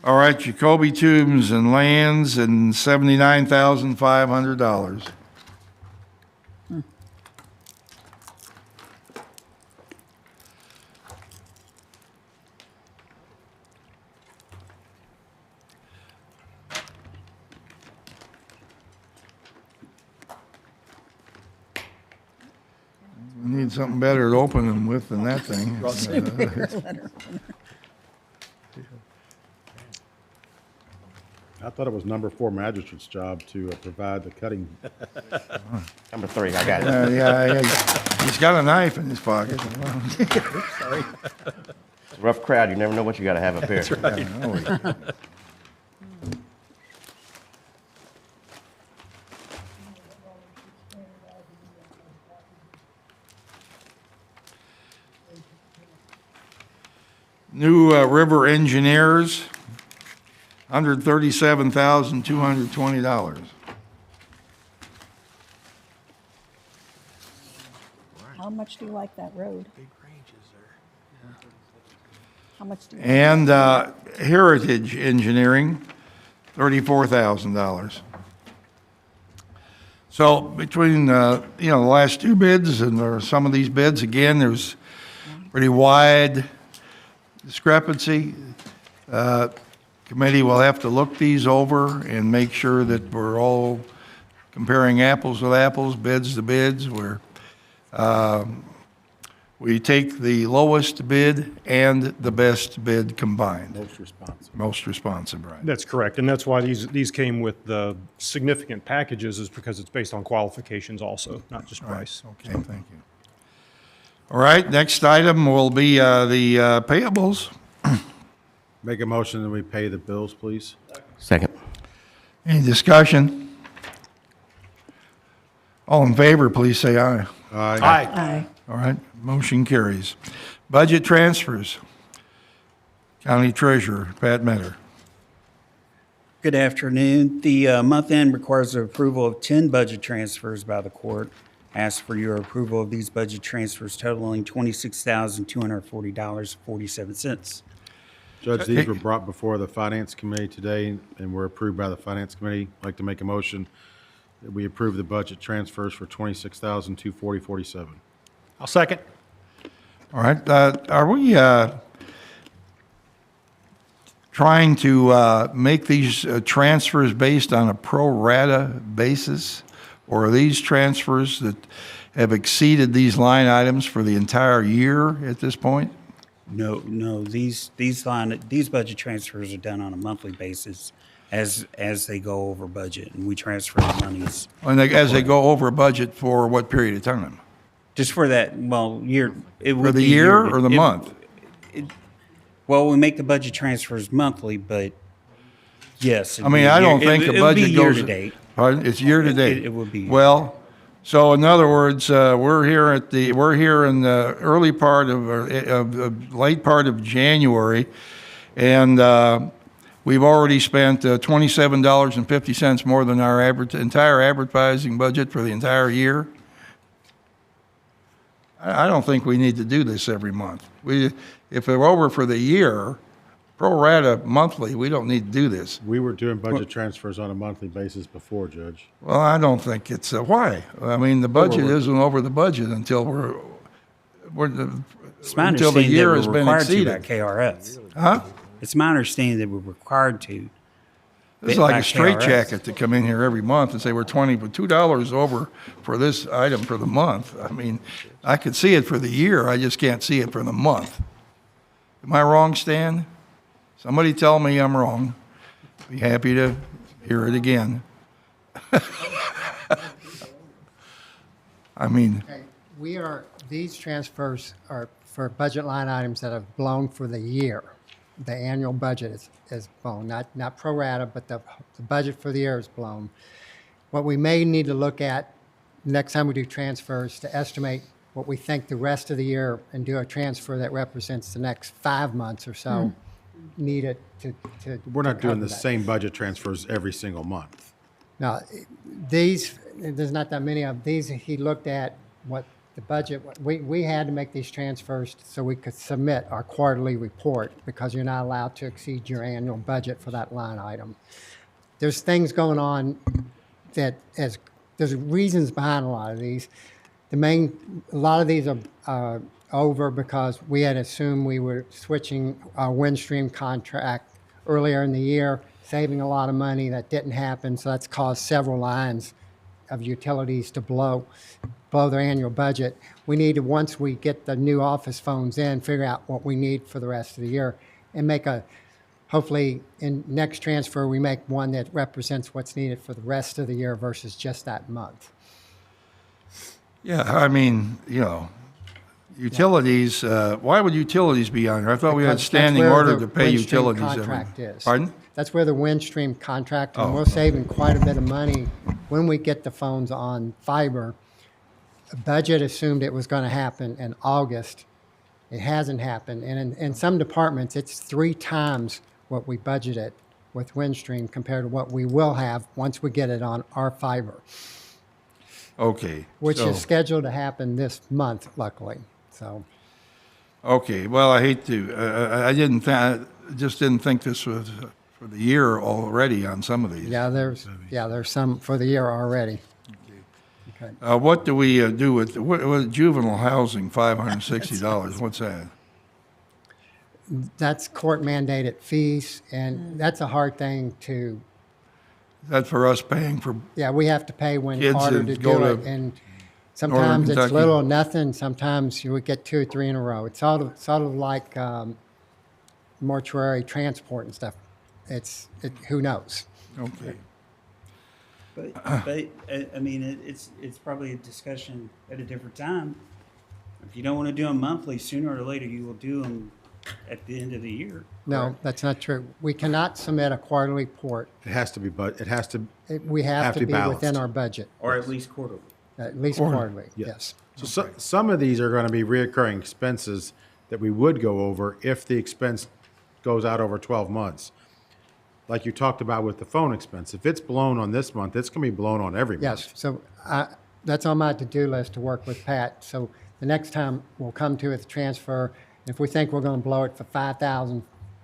All right, Jacoby Tombs and Lands and $79,500. find something better to open them with than that thing. I thought it was number 4 magistrate's job to provide the cutting. Number 3, I got it. Yeah, he's got a knife in his pocket. Sorry. It's a rough crowd. You never know what you got to have up here. That's right. New river engineers, $137,220. How much do you like that road? How much do you? And Heritage Engineering, $34,000. So between, the last two bids and some of these bids, again, there's pretty wide discrepancy. Committee will have to look these over and make sure that we're all comparing apples with apples, bids to bids, where we take the lowest bid and the best bid combined. Most responsive. Most responsive, right. That's correct, and that's why these came with the significant packages, is because it's based on qualifications also, not just price. Okay, thank you. All right, next item will be the payables. Make a motion that we pay the bills, please. Second. Any discussion? All in favor, please say aye. Aye. Aye. All right, motion carries. Budget transfers. County Treasurer, Pat Metter. Good afternoon. The month end requires the approval of 10 budget transfers by the court. Ask for your approval of these budget transfers totaling $26,240.47. Judge, these were brought before the Finance Committee today and were approved by the Finance Committee. I'd like to make a motion that we approve the budget transfers for $26,240.47. I'll second. All right, are we trying to make these transfers based on a pro rata basis? Or are these transfers that have exceeded these line items for the entire year at this point? No, these budget transfers are done on a monthly basis as they go over budget, and we transfer the monies. And as they go over budget for what period of time? Just for that, year. For the year or the month? Well, we make the budget transfers monthly, but yes. I mean, I don't think the budget goes. Year to date. Pardon? It's year to date. It would be. Well, so in other words, we're here in the early part of late part of January, and we've already spent $27.50 more than our entire advertising budget for the entire year. I don't think we need to do this every month. If we're over for the year, pro rata monthly, we don't need to do this. We were doing budget transfers on a monthly basis before, Judge. Well, I don't think it's, why? I mean, the budget isn't over the budget until It's my until the understanding year that has we're been required to exceeded. by KRS. Huh? It's my understanding that we're required to. It's like by a straitjacket KRS. to come in here every month and say we're $2 over for this item for the month. I mean, I could see it for the year, I just can't see it for the month. Am I wrong, Stan? Somebody tell me I'm wrong. Be happy to hear it again. I mean, Okay, these transfers are for budget line items that have blown for the year. The annual budget is blown, not pro rata, but the budget for the year is blown. What we may need to look at next time we do transfers to estimate what we think the rest of the year and do a transfer that represents the next 5 months or so needed to We're not doing cover the that. same budget transfers every single month. Now, there's not that many of these. He looked at what the budget, we had to make these transfers so we could submit our quarterly report because you're not allowed to exceed your annual budget for that line item. There's things going on there's reasons behind a lot of these. A lot of these are over because we had assumed we were switching our Windstream contract earlier in the year, saving a lot of money. That didn't happen, so that's caused several lines of utilities to blow their annual budget. We need to, once we get the new office phones in, figure out what we need for the rest of the year and make hopefully in next transfer, we make one that represents what's needed for the rest of the year versus just that month. Yeah, I mean, utilities, why would utilities be on there? I thought we had Because standing that's where order the to pay Windstream utilities. contract is. Pardon? That's where the Windstream contract, and Oh. we're saving quite a bit of money when we get the phones on fiber. The budget assumed it was going to happen in August. It hasn't happened, and in some departments, it's 3 times what we budgeted with Windstream compared to what we will have once we get it on our fiber, Okay. which so- is scheduled to happen this month, luckily. So, Okay, well, I hate to, I just didn't think this was for the year already on some of these. there's some for the year already. Okay. What do we do with juvenile housing, $560? What's that? That's court mandated fees, and that's a hard thing to, That's for us paying for, yeah, we have to pay when Kids harder that to go do to it. And sometimes it's Kentucky. little or nothing, sometimes you would get 2 or 3 in a row. It's sort of like mortuary transport and stuff. Who knows? okay. But I mean, it's probably a discussion at a different time. If you don't want to do them monthly, sooner or later you will do them at the end of the year. No, that's not true. We cannot submit a quarterly report. It has to be, but it has to. We have to be balanced. within our budget, Or at least quarterly. at least quarterly, yes. So some of these are going to be reoccurring expenses that we would go over if the expense goes out over 12 months. Like you talked about with the phone expense. If it's blown on this month, it's going to be blown on every month. Yes, so that's on my to-do list to work with Pat. So the next time we'll come to it, the transfer, if we think we're going to blow it for $5,000,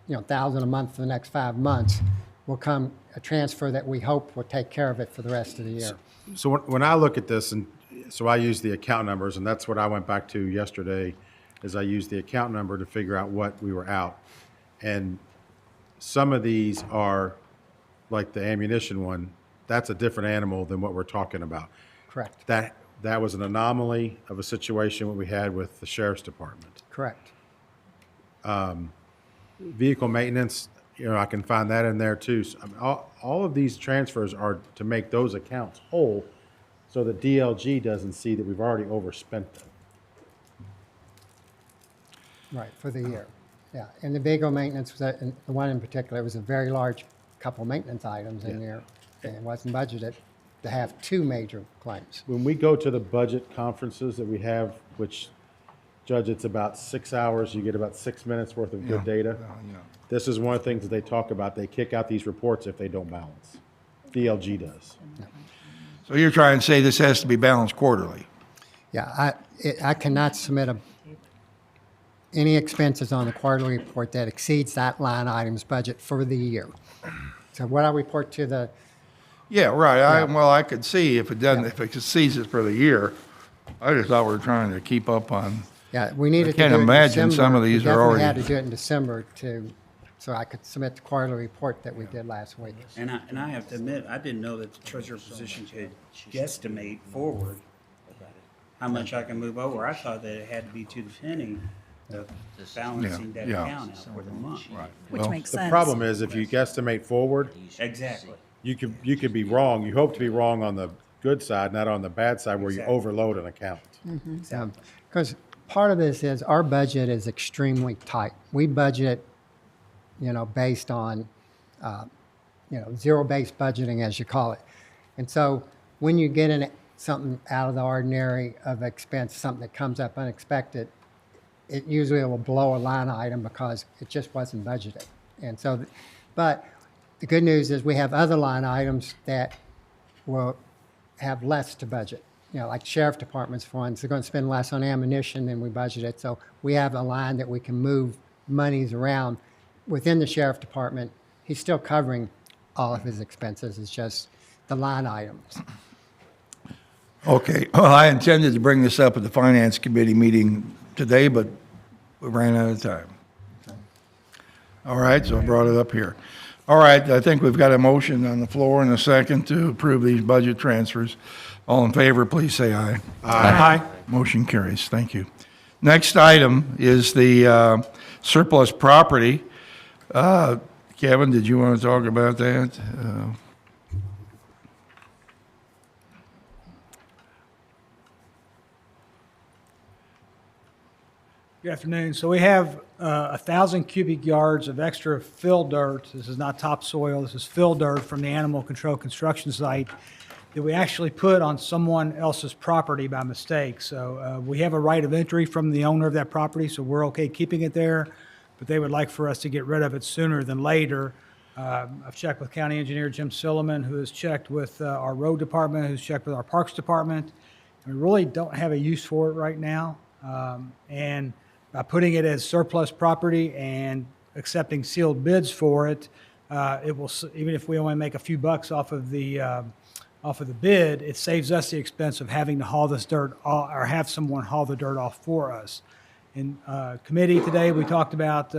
$1,000 a month for the next 5 months, will come a transfer that we hope will take care of it for the rest of the year. So when I look at this, and so I use the account numbers, and that's what I went back to yesterday, is I used the account number to figure out what we were out. And some of these are, like the ammunition one, that's a different animal than what we're talking about. Correct, That was an anomaly of a situation what we had with the sheriff's department. correct. Vehicle maintenance, I can find that in there too. So, I mean, all of these transfers are to make those accounts whole so that DLG doesn't see that we've already overspent them. Right, for the year, yeah. And the vehicle maintenance, the one in particular, was a very large couple maintenance items in there, and it wasn't budgeted to have 2 major claims. When we go to the budget conferences that we have, which, Judge, it's about 6 hours, you get about 6 minutes worth of good data. This is one of the things that they talk about. They kick out these reports if they don't balance. DLG does. So you're trying to say this has to be balanced quarterly? Yeah, I cannot submit any expenses on the quarterly report that exceeds that line item's budget for the year. So what I report to the, Yeah, right. I could see if it doesn't, if it exceeds it for the year. I just thought we were trying to keep up on. yeah, we needed to do it can't in imagine December. some of these are We definitely had already- to do it in December so I could submit the quarterly report that we did last week. And I have to admit, I didn't know that the treasurer position could guesstimate forward how much I can move over. I thought that it had to be to the penny of balancing that Yeah. account out for the month. Which makes sense. The problem is if you guesstimate forward, Exactly. you could be wrong. You hope to be wrong on the good side, not on the bad side where you overload an account. Because part of this is our budget is extremely tight. We budget, based on, zero-based budgeting, as you call it. And so when you get in something out of the ordinary of expense, something that comes up unexpected, it usually will blow a line item because it just wasn't budgeted. And so, but the good news is we have other line items that will have less to budget. Like sheriff department's funds, they're going to spend less on ammunition than we budgeted. So we have a line that we can move monies around within the sheriff department. He's still covering all of his expenses. It's just the line items. Okay, well, I intended to bring this up at the Finance Committee meeting today, but we ran out of time. All right, so I brought it up here. All right, I think we've got a motion on the floor and a second to approve these budget transfers. All in favor, please say aye. Aye. Motion carries. Thank you. Next item is the surplus property. Kevin, did you want to talk about that? Good afternoon. So we have 1,000 cubic yards of extra fill dirt. This is not topsoil. This is fill dirt from the animal control construction site that we actually put on someone else's property by mistake. So we have a right of entry from the owner of that property, so we're okay keeping it there, but they would like for us to get rid of it sooner than later. I've checked with County Engineer Jim Silliman, who has checked with our road department, who's checked with our parks department. We really don't have a use for it right now. And by putting it as surplus property and accepting sealed bids for it, it will, even if we only make a few bucks off of the bid, it saves us the expense of having to haul this dirt or have someone haul the dirt off for us. In committee today, we talked about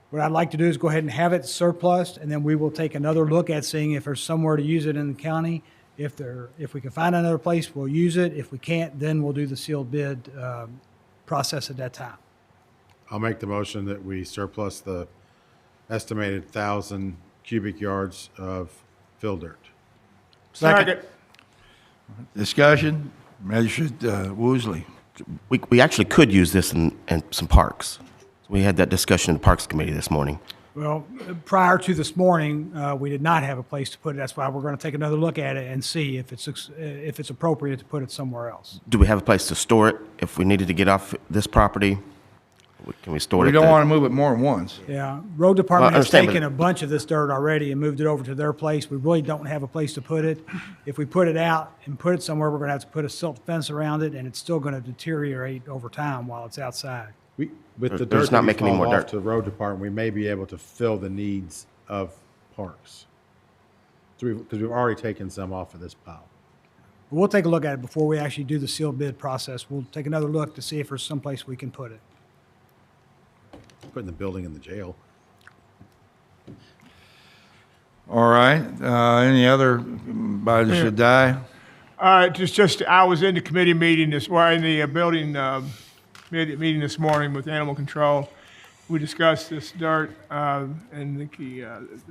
what I'd like to do is go ahead and have it surplus, and then we will take another look at seeing if there's somewhere to use it in the county. If we can find another place, we'll use it. If we can't, then we'll do the sealed bid process at that time. I'll make the motion that we surplus the estimated 1,000 cubic yards of fill dirt. Second. Discussion? Magistrate Woosley. We actually could use this in some parks. We had that discussion in the Parks Committee this morning. Well, prior to this morning, we did not have a place to put it. That's why we're going to take another look at it and see if it's appropriate to put it somewhere else. Do we have a place to store it if we needed to get off this property? Can we store it? We don't want to move it more than once. Yeah, road department Well, I has understand, taken but- a bunch of this dirt already and moved it over to their place. We really don't have a place to put it. If we put it out and put it somewhere, we're going to have to put a silt fence around it, and it's still going to deteriorate over time while it's outside. With the They're dirt just that not we making any haul more off dirt. to the road department, we may be able to fill the needs of parks. Because we've already taken some off of this pile. We'll take a look at it before we actually do the sealed bid process. We'll take another look to see if there's someplace we can put it. Putting the building in the jail. All right. Any other body should die? Just I was in the committee meeting in the building meeting this morning with animal control. We discussed this dirt, and the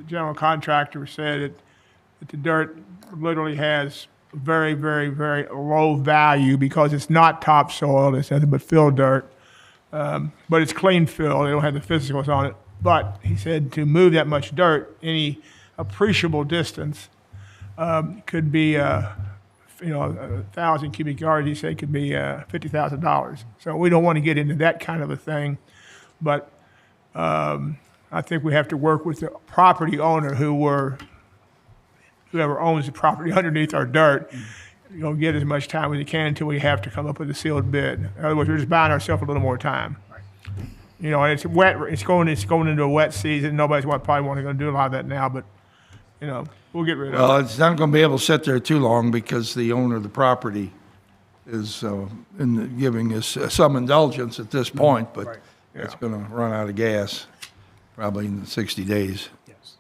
general contractor said that the dirt literally has very, very, very low value because it's not topsoil. It's nothing but fill dirt. But it's clean fill. They don't have the physicals on it. But he said to move that much dirt, any appreciable distance, could be, 1,000 cubic yards, he said, could be $50,000. So we don't want to get into that kind of a thing. But I think we have to work with the property owner whoever owns the property underneath our dirt. Get as much time as we can until we have to come up with a sealed bid. In other words, we're just buying ourselves a little more time. And it's wet. It's going into a wet season. Nobody's probably going to do a lot of that now, but we'll get rid of it. Well, it's not going to be able to sit there too long because the owner of the property is giving us some indulgence at this point, but Right. it's going to run out of gas probably in 60 days. Yes.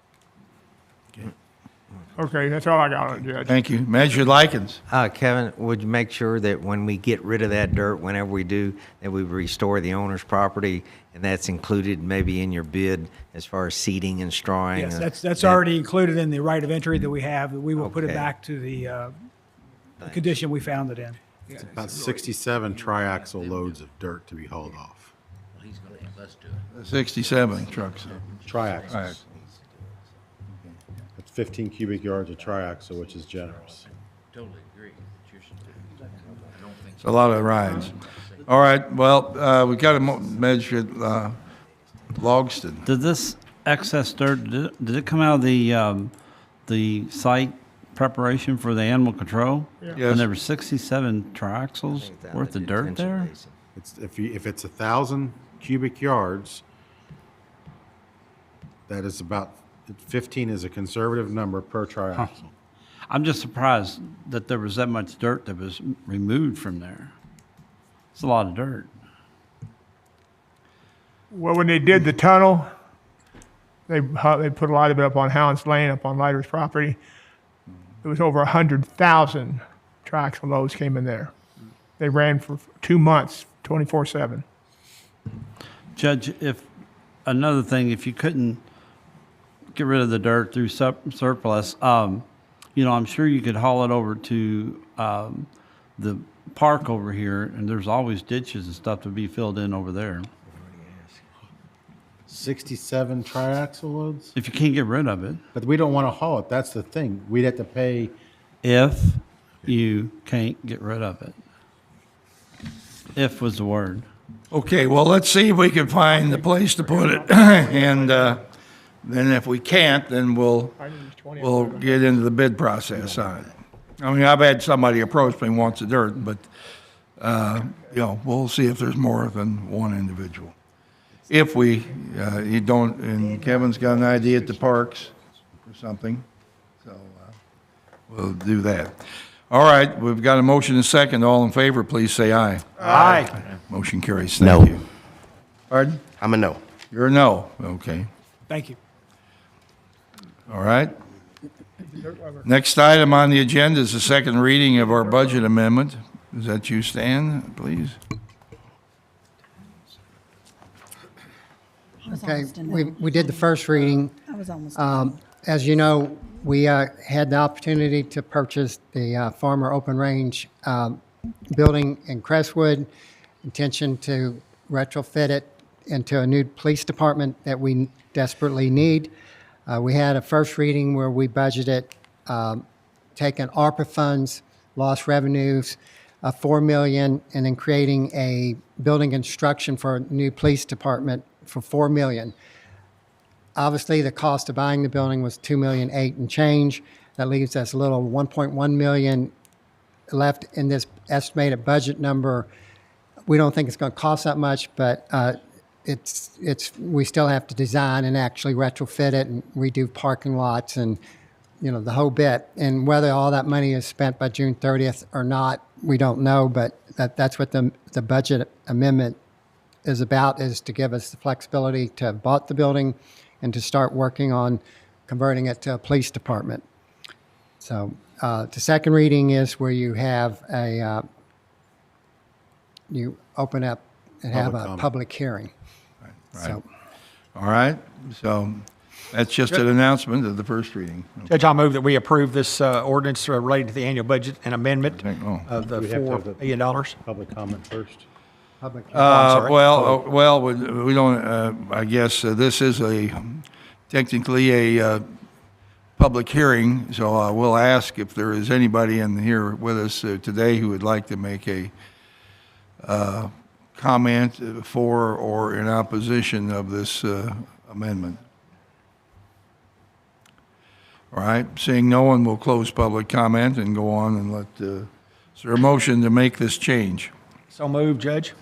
Okay, that's all I got on it, Judge. Thank you. Magistrate Likens. Kevin, would you make sure that when we get rid of that dirt, whenever we do, that we restore the owner's property, and that's included maybe in your bid as far as seeding and strawing? Yes, that's already included in the right of entry that we have. That we will put it Okay. back to the condition we found it in. It's about 67 triaxle loads of dirt to be hauled off. He's going to have us do it. 67 trucks. Triaxles. All right. It's 15 cubic yards of triaxle, which is generous. Totally agree. I don't think It's a lot of rides. All right, well, we got a Magistrate Logston. Did this excess dirt, did it come out of the site preparation for the animal control? Yes. And there were 67 triaxles worth of dirt there? If it's 1,000 cubic yards, that is about 15 is a conservative number per triaxle. I'm just surprised that there was that much dirt that was removed from there. It's a lot of dirt. Well, when they did the tunnel, They put a lot of it up on Hounds Lane, up on Leiter's property. It was over 100,000 tracks of loads came in there. They ran for 2 months, 24/7. Judge, another thing, if you couldn't get rid of the dirt through surplus, I'm sure you could haul it over to the park over here, and there's always ditches and stuff to be filled in over there. 67 triaxle loads? If you can't get rid of it. But we don't want to haul it. That's the thing. We'd have to pay. If you can't get rid of it. If was the word. Okay, well, let's see if we can find the place to put it. And then if we can't, then we'll get into the bid process on it. I mean, I've had somebody approach me and wants the dirt, but, we'll see if there's more than one individual. If you don't, and Kevin's got an idea at the parks or something, so we'll do that. All right, we've got a motion and a second. All in favor, please say aye. Aye. Motion carries. No. Thank you. Pardon? I'm a no. You're a no. Okay. Thank you. All right. Next item on the agenda is the second reading of our budget amendment. Is that you, Stan, please? Okay, we did the first reading. I was almost As you know, we had the opportunity to purchase the Farmer Open Range building in Crestwood. Intention to retrofit it into a new police department that we desperately need. We had a first reading where we budgeted taking ARPA funds, lost revenues, $4 million, and then creating a building construction for a new police department for $4 million. Obviously, the cost of buying the building was $2.8 million and change. That leaves us a little $1.1 million left in this estimated budget number. We don't think it's going to cost that much, but we still have to design and actually retrofit it and redo parking lots and the whole bit. And whether all that money is spent by June 30th or not, we don't know. But that's what the budget amendment is about, is to give us the flexibility to have bought the building and to start working on converting it to a police department. So the second reading is where you have you open up and have a public hearing. Right. So, all right. So that's just an announcement of the first reading. Judge, I'll move that we approve this ordinance related to the annual budget and amendment of the We have to have $4 million. Public comment first. We don't, I guess this is technically a public hearing, so we'll ask if there is anybody in here with us today who would like to make a comment for or in opposition of this amendment. All right, seeing no one, will close public comment and go on and let, is there a motion to make this change? So moved, Judge.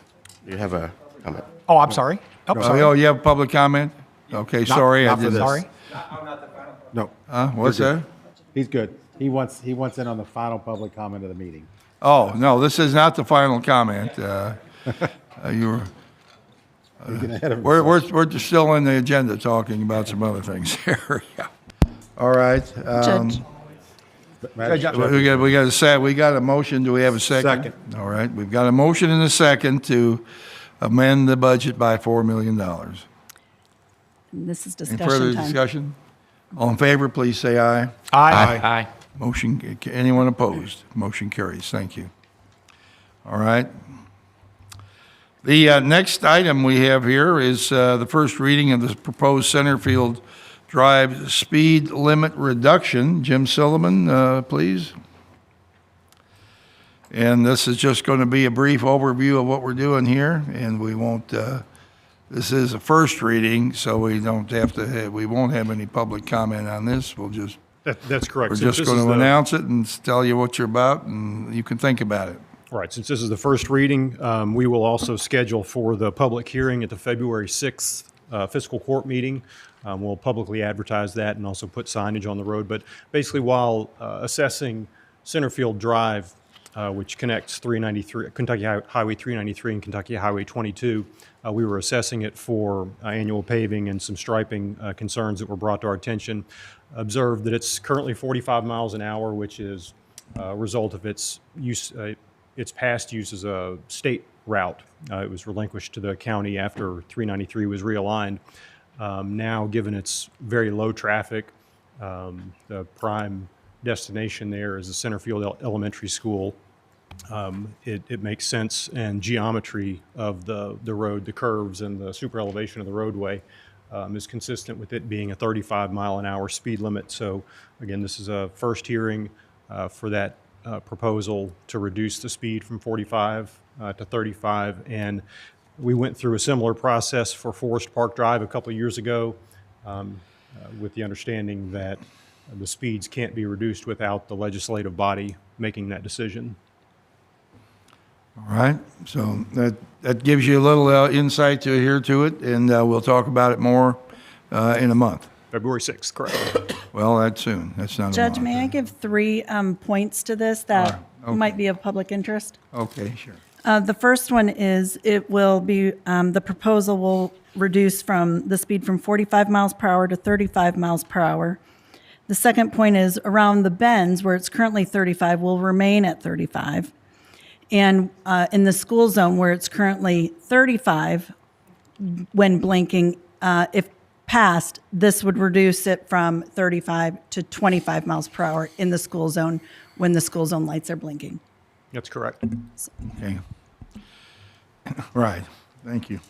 You have a comment. Oh, I'm sorry. Oh, sorry. Oh, you have public comment? Okay, sorry. Not for this. Sorry. No. What's that? He's good. He wants in on the final public comment of the meeting. Oh, no, this is not the final comment. Getting ahead of himself. We're just still in the agenda talking about some other things here. Yeah. All right. Judge. We got a motion. Do we have a second? Second. All right. We've got a motion and a second to amend the budget by $4 million. This is Any discussion further time. discussion? All in favor, please say aye. Aye. Motion, anyone opposed? Motion carries. Thank you. All right. The next item we have here is the first reading of the proposed Centerfield Drive speed limit reduction. Jim Silliman, please. And this is just going to be a brief overview of what we're doing here, and we won't, this is a first reading, so we don't have to, we won't have any public comment on this. We'll just, That's correct. we're Since just this going is to the- announce it and tell you what you're about, and you can think about it. Right, since this is the first reading, we will also schedule for the public hearing at the February 6th fiscal court meeting. We'll publicly advertise that and also put signage on the road. But basically, while assessing Centerfield Drive, which connects 393, Kentucky Highway 393 and Kentucky Highway 22. We were assessing it for annual paving and some striping concerns that were brought to our attention. Observed that it's currently 45 miles an hour, which is a result of its use, its past use as a state route. It was relinquished to the county after 393 was realigned. Now, given its very low traffic, the prime destination there is the Centerfield Elementary School. It makes sense, and geometry of the road, the curves and the super elevation of the roadway is consistent with it being a 35 mile an hour speed limit. So again, this is a first hearing for that proposal to reduce the speed from 45 to 35. And we went through a similar process for Forest Park Drive a couple of years ago with the understanding that the speeds can't be reduced without the legislative body making that decision. All right, so that gives you a little insight to adhere to it, and we'll talk about it more in a month. February 6th, correct. Well, that's soon. That's not a Judge, month. may I give 3 points to this that might be of public interest? Okay, sure. The first one is it will be, the proposal will reduce from the speed from 45 miles per hour to 35 miles per hour. The second point is around the bends where it's currently 35 will remain at 35. And in the school zone where it's currently 35 when blinking, if passed, this would reduce it from 35 to 25 miles per hour in the school zone when the school zone lights are blinking. That's correct. Okay. Right, thank you.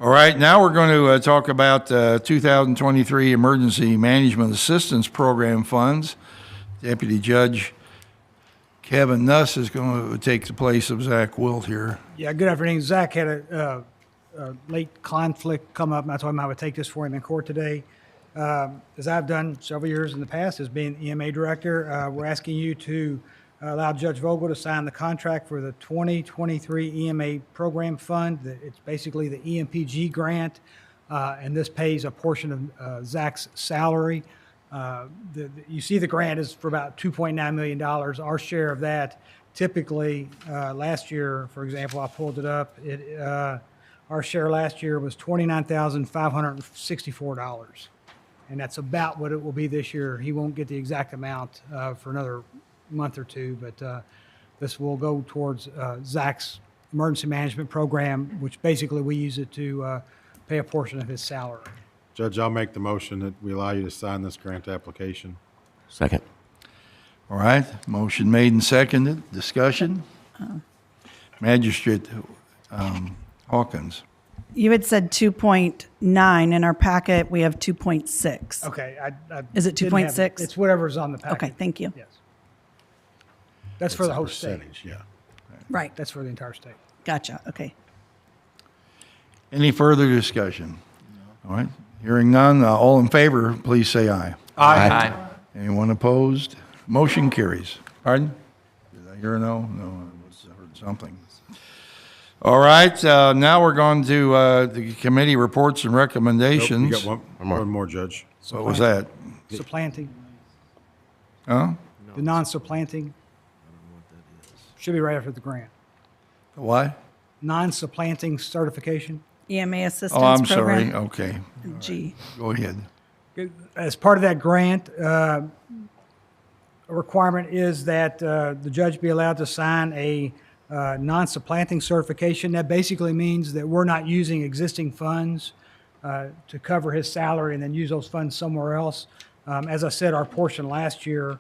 All right, now we're going to talk about 2023 Emergency Management Assistance Program funds. Deputy Judge Kevin Nuss is going to take the place of Zach Wilt here. Yeah, good afternoon. Zach had a late conflict come up, and I told him I would take this for him in court today. As I've done several years in the past as being EMA director, we're asking you to allow Judge Vogel to sign the contract for the 2023 EMA program fund. It's basically the EMPG grant, and this pays a portion of Zach's salary. You see the grant is for about $2.9 million. Our share of that, typically, last year, for example, I pulled it up, our share last year was $29,564. And that's about what it will be this year. He won't get the exact amount for another month or two, but this will go towards Zach's emergency management program, which basically we use it to pay a portion of his salary. Judge, I'll make the motion that we allow you to sign this grant application. Second. All right, motion made and seconded. Discussion? Magistrate Hawkins. You had said 2.9. In our packet, we have 2.6. Okay. Is it didn't have 2.6? It's whatever's on the packet. Okay, thank you. Yes. That's for the whole state. Yeah. Right. That's for the entire state. Gotcha, okay. Any further discussion? All right, hearing none, all in favor, please say aye. Aye. Anyone opposed? Motion carries. Pardon? Did I hear a no? No, I heard something. All right, now we're going to the committee reports and recommendations. Nope, you got one more, Judge. What was that? Supplanting, Huh? the non-supplanting. Should be right after the grant. What? Non-supplanting certification. EMA assistance Oh, I'm program. sorry, okay. G. Go ahead. As part of that grant, a requirement is that the judge be allowed to sign a non-supplanting certification. That basically means that we're not using existing funds to cover his salary and then use those funds somewhere else. As I said, our portion last year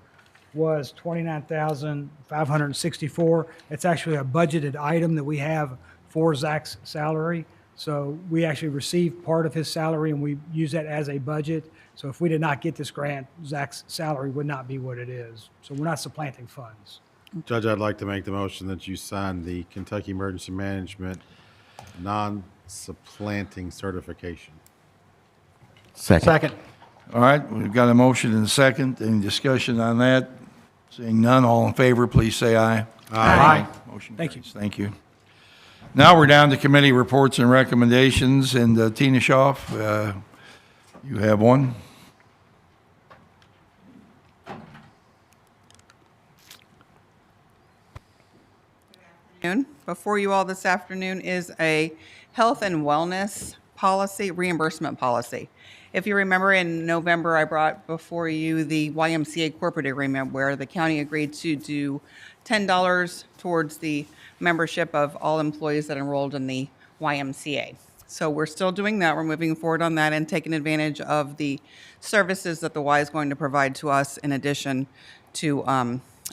was $29,564. It's actually a budgeted item that we have for Zach's salary. So we actually received part of his salary and we use that as a budget. So if we did not get this grant, Zach's salary would not be what it is. So we're not supplanting funds. Judge, I'd like to make the motion that you sign the Kentucky Emergency Management non-supplanting certification. Second. All right, we've got a motion and a second. Any discussion on that? Seeing none, all in favor, please say aye. Aye. Motion Thank you. carries. Thank you. Now we're down to committee reports and recommendations, and Tina Schaaf, you have one. Before you all this afternoon is a health and wellness policy, reimbursement policy. If you remember, in November, I brought before you the YMCA corporate agreement where the county agreed to do $10 towards the membership of all employees that enrolled in the YMCA. So we're still doing that. We're moving forward on that and taking advantage of the services that the Y is going to provide to us in addition to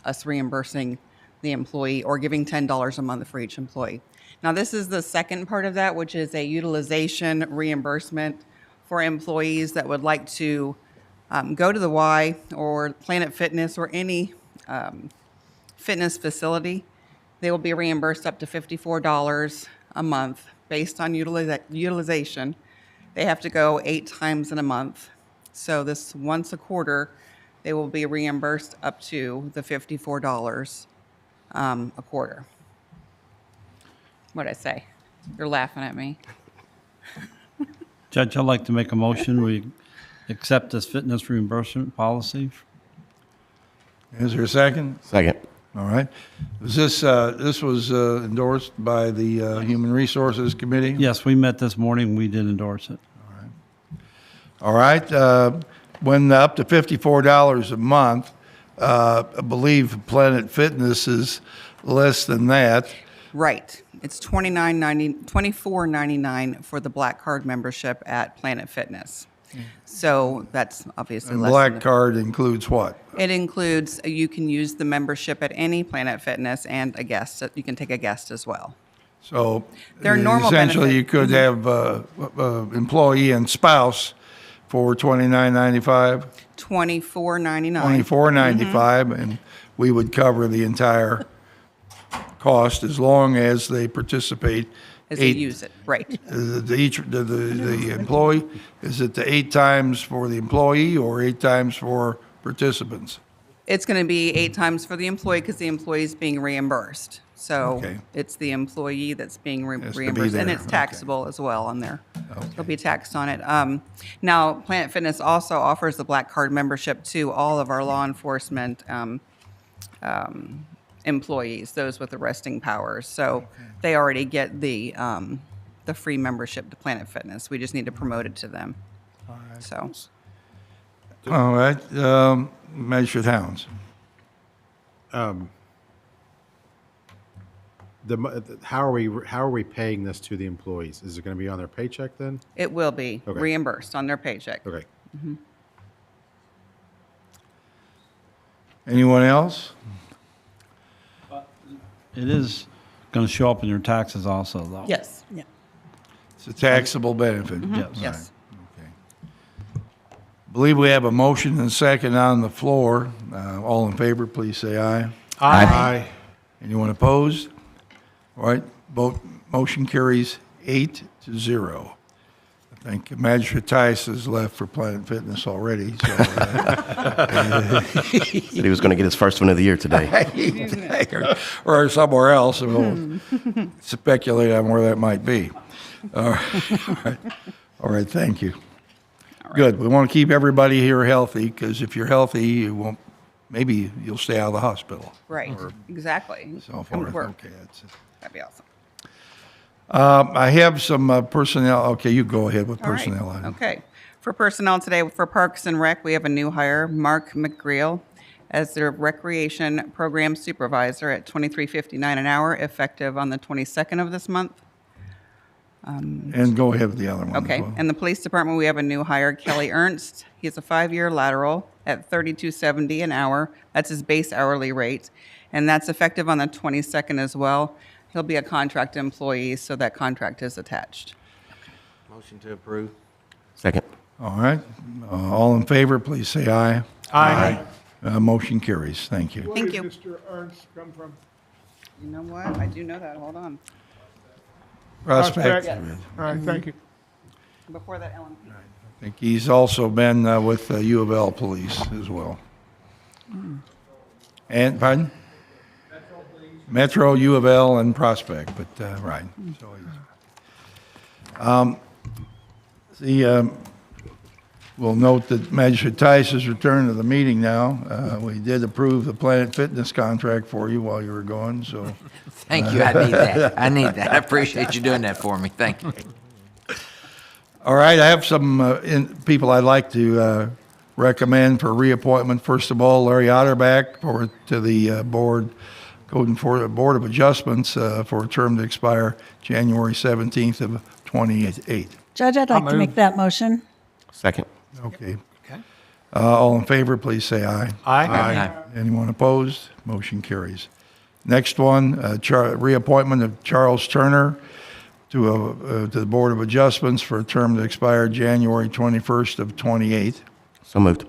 us reimbursing the employee or giving $10 a month for each employee. Now, this is the second part of that, which is a utilization reimbursement for employees that would like to go to the Y or Planet Fitness or any fitness facility. They will be reimbursed up to $54 a month based on utilization. They have to go 8 times in a month. So this once a quarter, they will be reimbursed up to the $54 a quarter. What'd I say? You're laughing at me. Judge, I'd like to make a motion. We accept this fitness reimbursement policy. Is there a second? Second. All right. Was this was endorsed by the Human Resources Committee? Yes, we met this morning. We did endorse it. All right. When up to $54 a month, I believe Planet Fitness is less than that. Right. It's $24.99 for the Black Card membership at Planet Fitness. So that's obviously And less. Black Card includes what? It includes, you can use the membership at any Planet Fitness and a guest. You can take a guest as well. So They're normal essentially, you benefit. could have employee and spouse for $29.95, $24.99. $24.95, and we would cover the entire cost as long as they participate. As they use it, right. The employee, is it the 8 times for the employee or 8 times for participants? It's going to be 8 times for the employee because the employee is being reimbursed. So Okay. it's the employee that's being Has to be reimbursed, and there, it's okay. taxable as well on there. They'll be taxed on it. Now, Planet Fitness also offers the Black Card membership to all of our law enforcement employees, those with arresting powers. So they already get the free membership to Planet Fitness. We just need to promote it to them. All right. So. All right. Magistrate Hounds. How are we paying this to the employees? Is it going to be on their paycheck then? It will be Okay. reimbursed on their paycheck. Okay. Mhm. Anyone else? It is going to show up in your taxes also, though. Yes. Yeah. It's a taxable benefit. Mhm. Yes. Yes. Believe we have a motion and a second on the floor. All in favor, please say aye. Aye. Anyone opposed? All right, vote, motion carries 8-0. I think Magistrate Tice has left for Planet Fitness already, so. Said he was going to get his first one of the year today. Or somewhere else, and we'll speculate on where that might be. All right, all right, thank you. Good, we want to keep everybody here healthy, because if you're healthy, you won't, maybe you'll stay out of the hospital. Right. Or Exactly. so Come to forth. work. Okay, that's it. That'd be awesome. I have some personnel, okay, you go ahead with All right. personnel items. Okay. For personnel today, for Parks and Rec, we have a new hire, Mark McGreal, as their Recreation Program Supervisor at $23.59 an hour, effective on the 22nd of this month. And go ahead with the other one as Okay. well. And the Police Department, we have a new hire, Kelly Ernst. He has a 5-year lateral at $32.70 an hour. That's his base hourly rate. And that's effective on the 22nd as well. He'll be a contract employee, so that contract is attached. Motion to approve. Second. All right, all in favor, please say aye. Aye. Motion carries, thank you. Thank you. Where did Mr. Ernst come from? You know what? I do know that. Hold on. Prospect. Yes. All right, thank you. Before that, Ellen. I think he's also been with U of L Police as well. And, pardon? Metro, U of L, and Prospect, but, right. So We'll note that Magistrate Tice has returned to the meeting now. We did approve the Planet Fitness contract for you while you were gone, so. Thank you, I need that. I need that. I appreciate you doing that for me. Thank you. All right, I have some people I'd like to recommend for reappointment. First of all, Larry Otterback to the Code Enforcement Board of Adjustments for a term to expire January 17th of 28. Judge, I'd like to make that motion. Second. Okay. All in favor, please say aye. Aye. Anyone opposed? Motion carries. Next one, reappointment of Charles Turner to the Board of Adjustments for a term to expire January 21st of 28. So moved.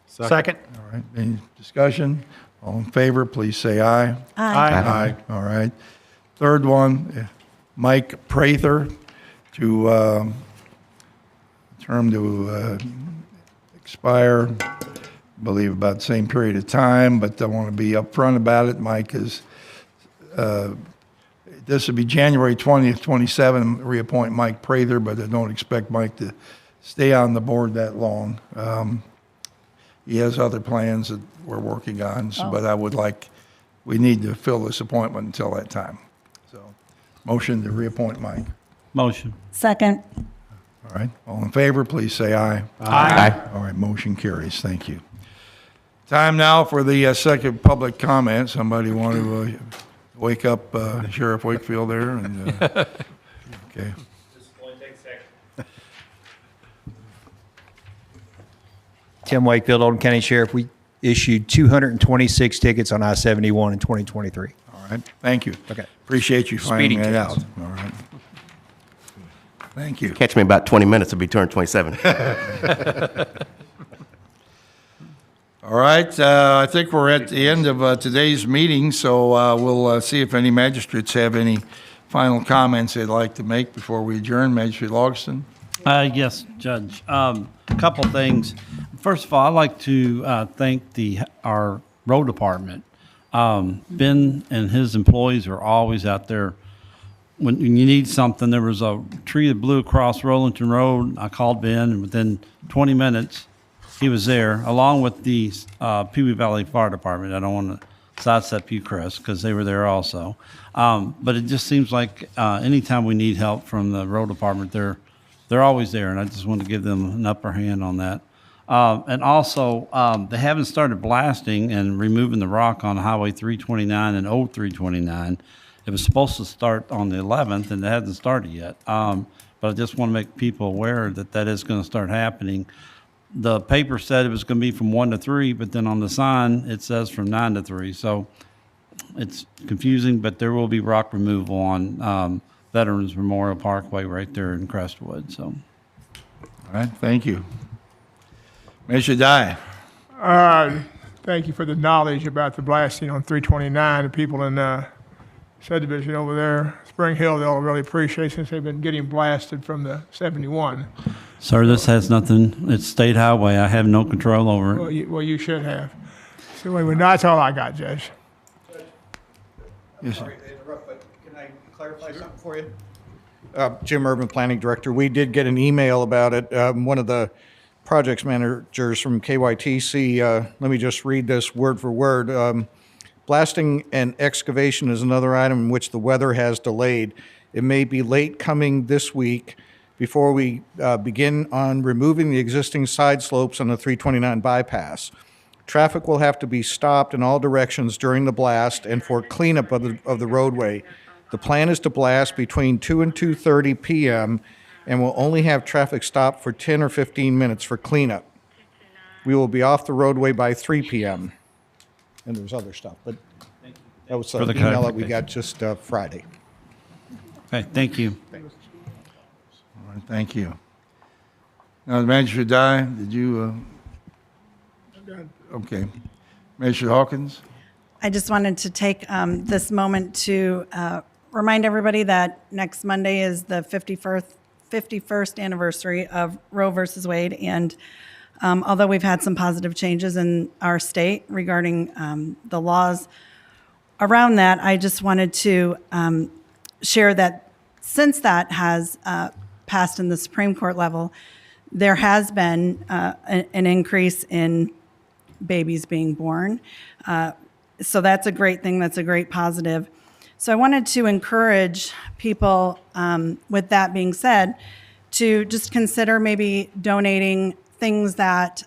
Second. All right, any discussion? All in favor, please say aye. Aye. All right. Third one, Mike Prather to term to expire, I believe about the same period of time, but I want to be upfront about it. Mike is, this would be January 20th, 27, reappoint Mike Prather, but I don't expect Mike to stay on the board that long. He has other plans that we're working on, but we need to fill this appointment until that time. So, motion to reappoint Mike. Motion. Second. All right, all in favor, please say aye. Aye. All right, motion carries. Thank you. Time now for the second public comment. Somebody want to wake up Sheriff Wakefield there? And, okay. Tim Wakefield, Oldham County Sheriff. We issued 226 tickets on I-71 in 2023. All right, thank you. Okay. Appreciate you finding Speeding that tickets. out. All right. Thank you. Catch me about 20 minutes, it'll be turned 27. All right, I think we're at the end of today's meeting, so we'll see if any magistrates have any final comments they'd like to make before we adjourn. Magistrate Logston? Yes, Judge. A couple things. First of all, I'd like to thank our road department. Ben and his employees are always out there. When you need something, there was a tree that blew across Rollington Road. I called Ben, and within 20 minutes, he was there, along with the Pee Wee Valley Fire Department. I don't want to sidestep you, Chris, because they were there also. But it just seems like anytime we need help from the road department, they're always there, and I just want to give them an upper hand on that. And also, they haven't started blasting and removing the rock on Highway 329 and Old 329. It was supposed to start on the 11th, and it hasn't started yet. But I just want to make people aware that that is going to start happening. The paper said it was going to be from 1 to 3, but then on the sign, it says from 9 to 3. So it's confusing, but there will be rock removal on Veterans Memorial Parkway right there in Crestwood. So, All right, thank you. Mr. Dye. Thank you for the knowledge about the blasting on 329. The people in subdivision over there, Spring Hill, they'll really appreciate since they've been getting blasted from the 71. sir, this has nothing. It's state highway. I have no control over it. Well, you should have. So anyway, that's all I got, Judge. Yes, sir. Sorry to interrupt, but can I clarify something for you? Jim Urban, Planning Director. We did get an email about it. One of the projects managers from KYTC, let me just read this word for word. Blasting and excavation is another item in which the weather has delayed. It may be late coming this week before we begin on removing the existing side slopes on the 329 bypass. Traffic will have to be stopped in all directions during the blast and for cleanup of the roadway. The plan is to blast between 2 and 2:30 p.m. and will only have traffic stop for 10 or 15 minutes for cleanup. We will be off the roadway by 3 p.m. And there's other stuff, but that was For an the email that we clarification. got just Friday. Okay, thank you. All right, thank you. Now, Magistrate Dye, did you? Okay. Magistrate Hawkins? I just wanted to take this moment to remind everybody that next Monday is the 51st anniversary of Roe versus Wade. And although we've had some positive changes in our state regarding the laws around that, I just wanted to share that since that has passed in the Supreme Court level, there has been an increase in babies being born. So that's a great thing. That's a great positive. So I wanted to encourage people, with that being said, to just consider maybe donating things that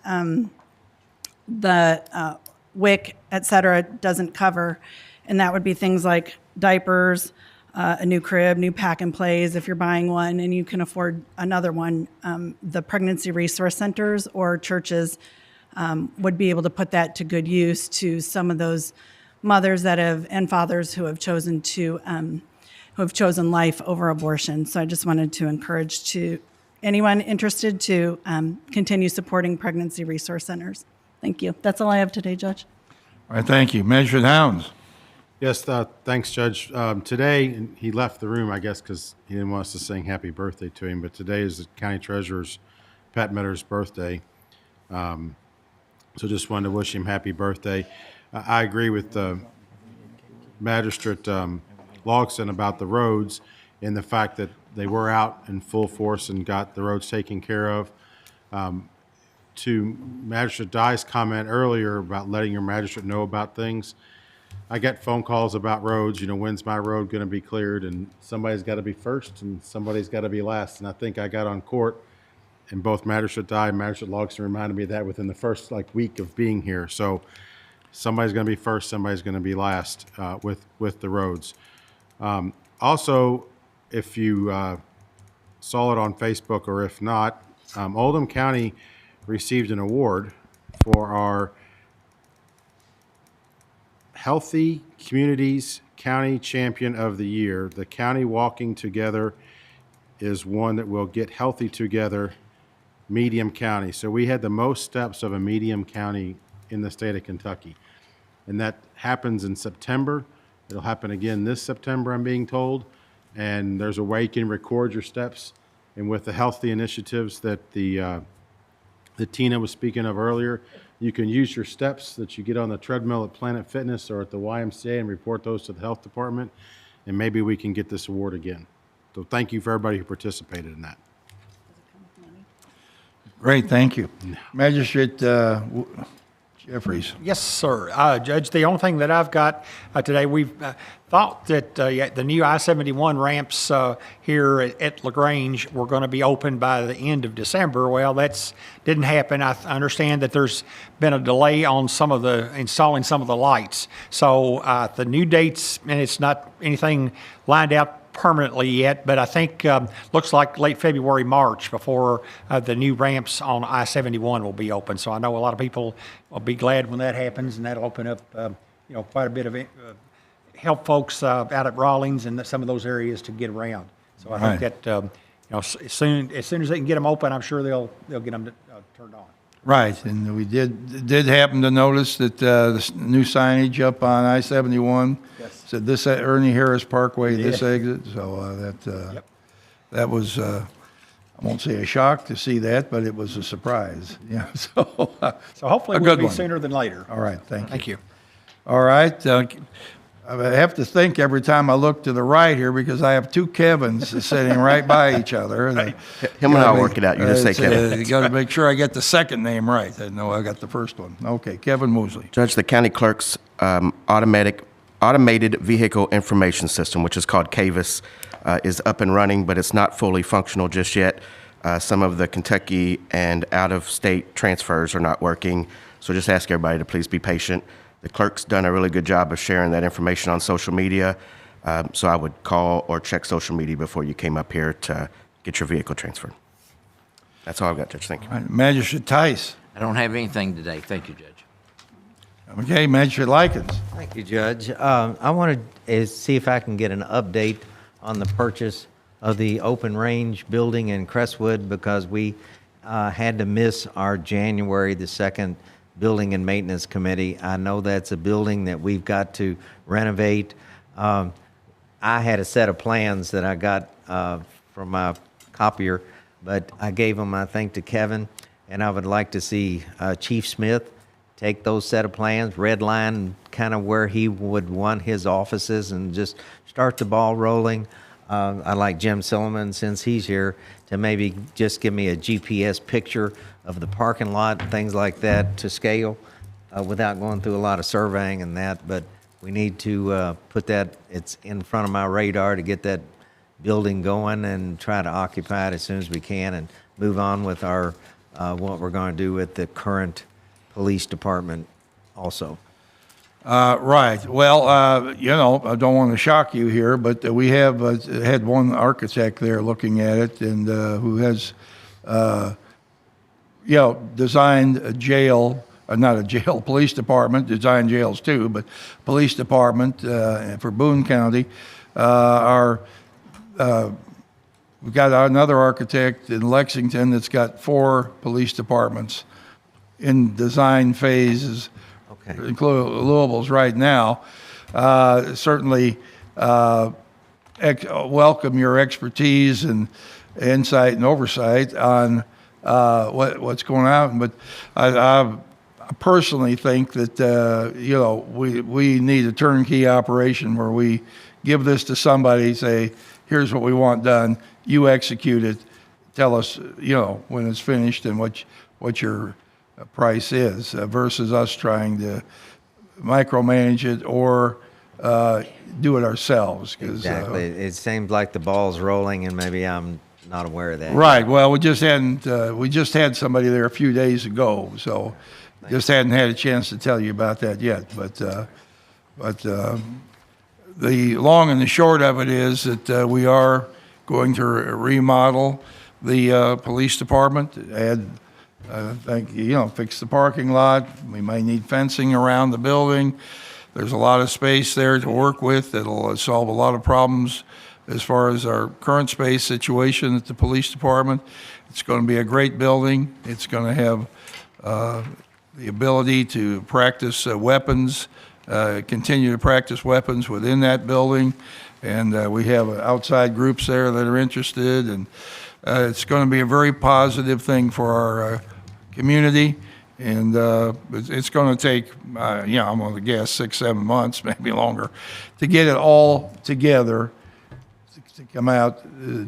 the WIC, et cetera, doesn't cover. And that would be things like diapers, a new crib, new pack and plays if you're buying one and you can afford another one. The pregnancy resource centers or churches would be able to put that to good use to some of those mothers that have and fathers who have chosen life over abortion. So I just wanted to encourage anyone interested to continue supporting pregnancy resource centers. Thank you. That's all I have today, Judge. All right, thank you. Measure Downs. Yes, thanks, Judge. Today, and he left the room, I guess, because he didn't want us to sing happy birthday to him, but today is the County Treasurer's Pat Metter's birthday. So just wanted to wish him happy birthday. I agree with Magistrate Logston about the roads and the fact that they were out in full force and got the roads taken care of. To Magistrate Dye's comment earlier about letting your magistrate know about things, I get phone calls about roads, when's my road going to be cleared, and somebody's got to be first and somebody's got to be last. And I think I got on court, and both Magistrate Dye and Magistrate Logston reminded me of that within the first week of being here. So somebody's going to be first, somebody's going to be last with the roads. Also, if you saw it on Facebook or if not, Oldham County received an award for our Healthy Communities County Champion of the Year. The County Walking Together is one that will get Healthy Together medium county. So we had the most steps of a medium county in the state of Kentucky. And that happens in September. It'll happen again this September, I'm being told. And there's a way you can record your steps. And with the healthy initiatives that that Tina was speaking of earlier, you can use your steps that you get on the treadmill at Planet Fitness or at the YMCA and report those to the health department. And maybe we can get this award again. So thank you for everybody who participated in that. Great, thank you. Magistrate Jeffries. Yes, sir. Judge, the only thing that I've got today, we've thought that the new I-71 ramps here at LaGrange were going to be open by the end of December. Well, that's didn't happen. I understand that there's been a delay on installing some of the lights. So the new dates, and it's not anything lined out permanently yet, but I think looks like late February, March before the new ramps on I-71 will be open. So I know a lot of people will be glad when that happens, and that'll open up quite a bit of help folks out at Rawlings and some of those areas to get around. So I think that as soon as they can get them open, I'm sure they'll get them turned on. Right, and we did happen to notice that the new signage up on I-71 said this Ernie Harris Parkway, this exit. So that was I won't say a shock to see that, but it was a surprise. Yeah, so hopefully we'll be sooner than later. All right, thank you. Thank you. All right. I have to think every time I look to the right here because I have two Kevins sitting right by each other. And Him and I'll work it out. You just say Kevin. You got to make sure I get the second name right. I know I got the first one. Okay, Kevin Mosley. Judge, the county clerk's automated vehicle information system, which is called CAVIS, is up and running, but it's not fully functional just yet. Some of the Kentucky and out-of-state transfers are not working, so just ask everybody to please be patient. The clerk's done a really good job of sharing that information on social media, so I would call or check social media before you came up here to get your vehicle transferred. That's all I've got, Judge. Thank you. Right. Magistrate Tice. I don't have anything today. Thank you, Judge. Okay, Magistrate Likens. Thank you, Judge. I want to see if I can get an update on the purchase of the open range building in Crestwood because we had to miss our January the 2nd Building and Maintenance Committee. I know that's a building that we've got to renovate. I had a set of plans that I got from my copier, but I gave them, I think, to Kevin, and I would like to see Chief Smith take those set of plans, redline kind of where he would want his offices and just start the ball rolling. I'd like Jim Silliman, since he's here, to maybe just give me a GPS picture of the parking lot and things like that to scale, without going through a lot of surveying and that. But we need to put that, it's in front of my radar to get that building going and try to occupy it as soon as we can and move on with our, what we're going to do with the current police department also. Right. Well, I don't want to shock you here, but we have had one architect there looking at it, and who has, designed a jail, not a jail, police department, designed jails too, but police department for Boone County. We've got another architect in Lexington that's got 4 police departments in design phases. Including Louisville's right now. Certainly welcome your expertise and insight and oversight on what's going on. But I personally think that we need a turnkey operation where we give this to somebody, say, here's what we want done, you execute it, tell us when it's finished and what your price is, versus us trying to micromanage it or do it ourselves. Exactly. It seems like the ball's rolling, and maybe I'm not aware of that. Right. Well, we just had somebody there a few days ago, so just hadn't had a chance to tell you about that yet. But the long and the short of it is that we are going to remodel the police department, fix the parking lot. We may need fencing around the building. There's a lot of space there to work with that'll solve a lot of problems as far as our current space situation at the police department. It's going to be a great building. It's going to have the ability to practice weapons, continue to practice weapons within that building. And we have outside groups there that are interested. And it's going to be a very positive thing for our community, and it's going to take, I'm going to guess 6-7 months, maybe longer, to get it all together to come out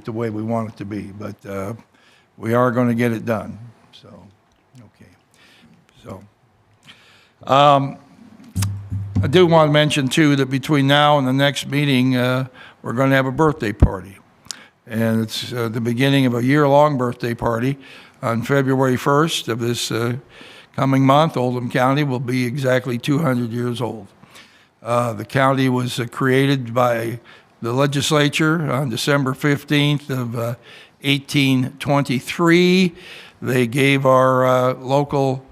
the way we want it to be. But we are going to get it done. So, okay. So, I do want to mention too that between now and the next meeting, we're going to have a birthday party, and it's the beginning of a year-long birthday party. On February 1st of this coming month, Oldham County will be exactly 200 years old. The county was created by the legislature on December 15th of 1823. They gave our local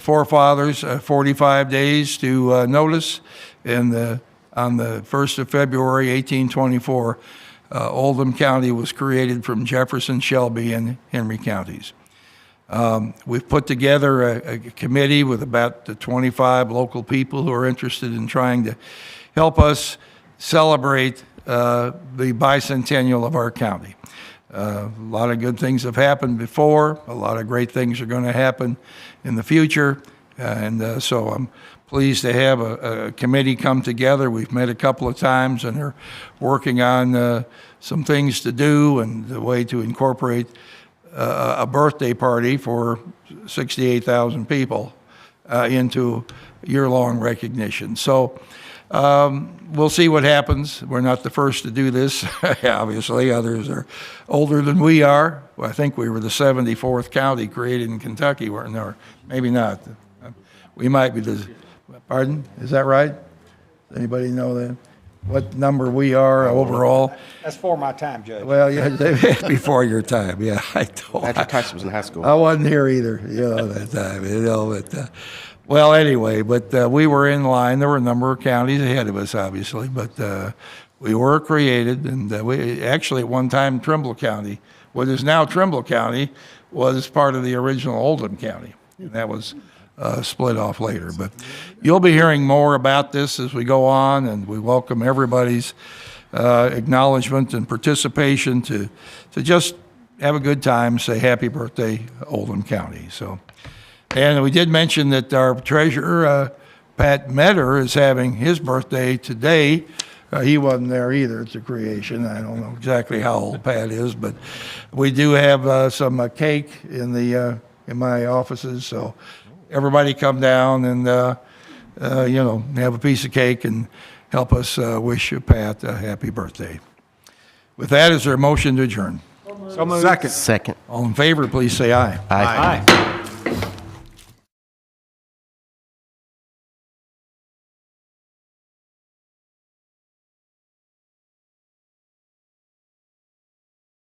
forefathers 45 days to notice, and on the 1st of February 1824, Oldham County was created from Jefferson, Shelby, and Henry counties. We've put together a committee with about 25 local people who are interested in trying to help us celebrate the bicentennial of our county. A lot of good things have happened before. A lot of great things are going to happen in the future. And so I'm pleased to have a committee come together. We've met a couple of times and are working on some things to do and the way to incorporate a birthday party for 68,000 people into year-long recognition. So we'll see what happens. We're not the first to do this. Obviously, others are older than we are. Well, I think we were the 74th county created in Kentucky, or maybe not. We might be the, pardon? Is that right? Does anybody know that? What number we are overall? That's for my time, Judge. Well, yeah, before your time, yeah. Patrick Tyson was in high school. I wasn't here either, that time, but, well, anyway, but we were in line. There were a number of counties ahead of us, obviously, but we were created, and we actually at one time Trimble County, what is now Trimble County, was part of the original Oldham County, and that was split off later. But you'll be hearing more about this as we go on, and we welcome everybody's acknowledgement and participation to just have a good time, say happy birthday, Oldham County. So, and we did mention that our treasurer, Pat Metter, is having his birthday today. He wasn't there either at the creation. I don't know exactly how old Pat is, but we do have some cake in the in my offices. So everybody come down and have a piece of cake and help us wish Pat a happy birthday. With that, is there a motion to adjourn? So moved. Second. Second. All in favor, please say aye. Aye. Aye.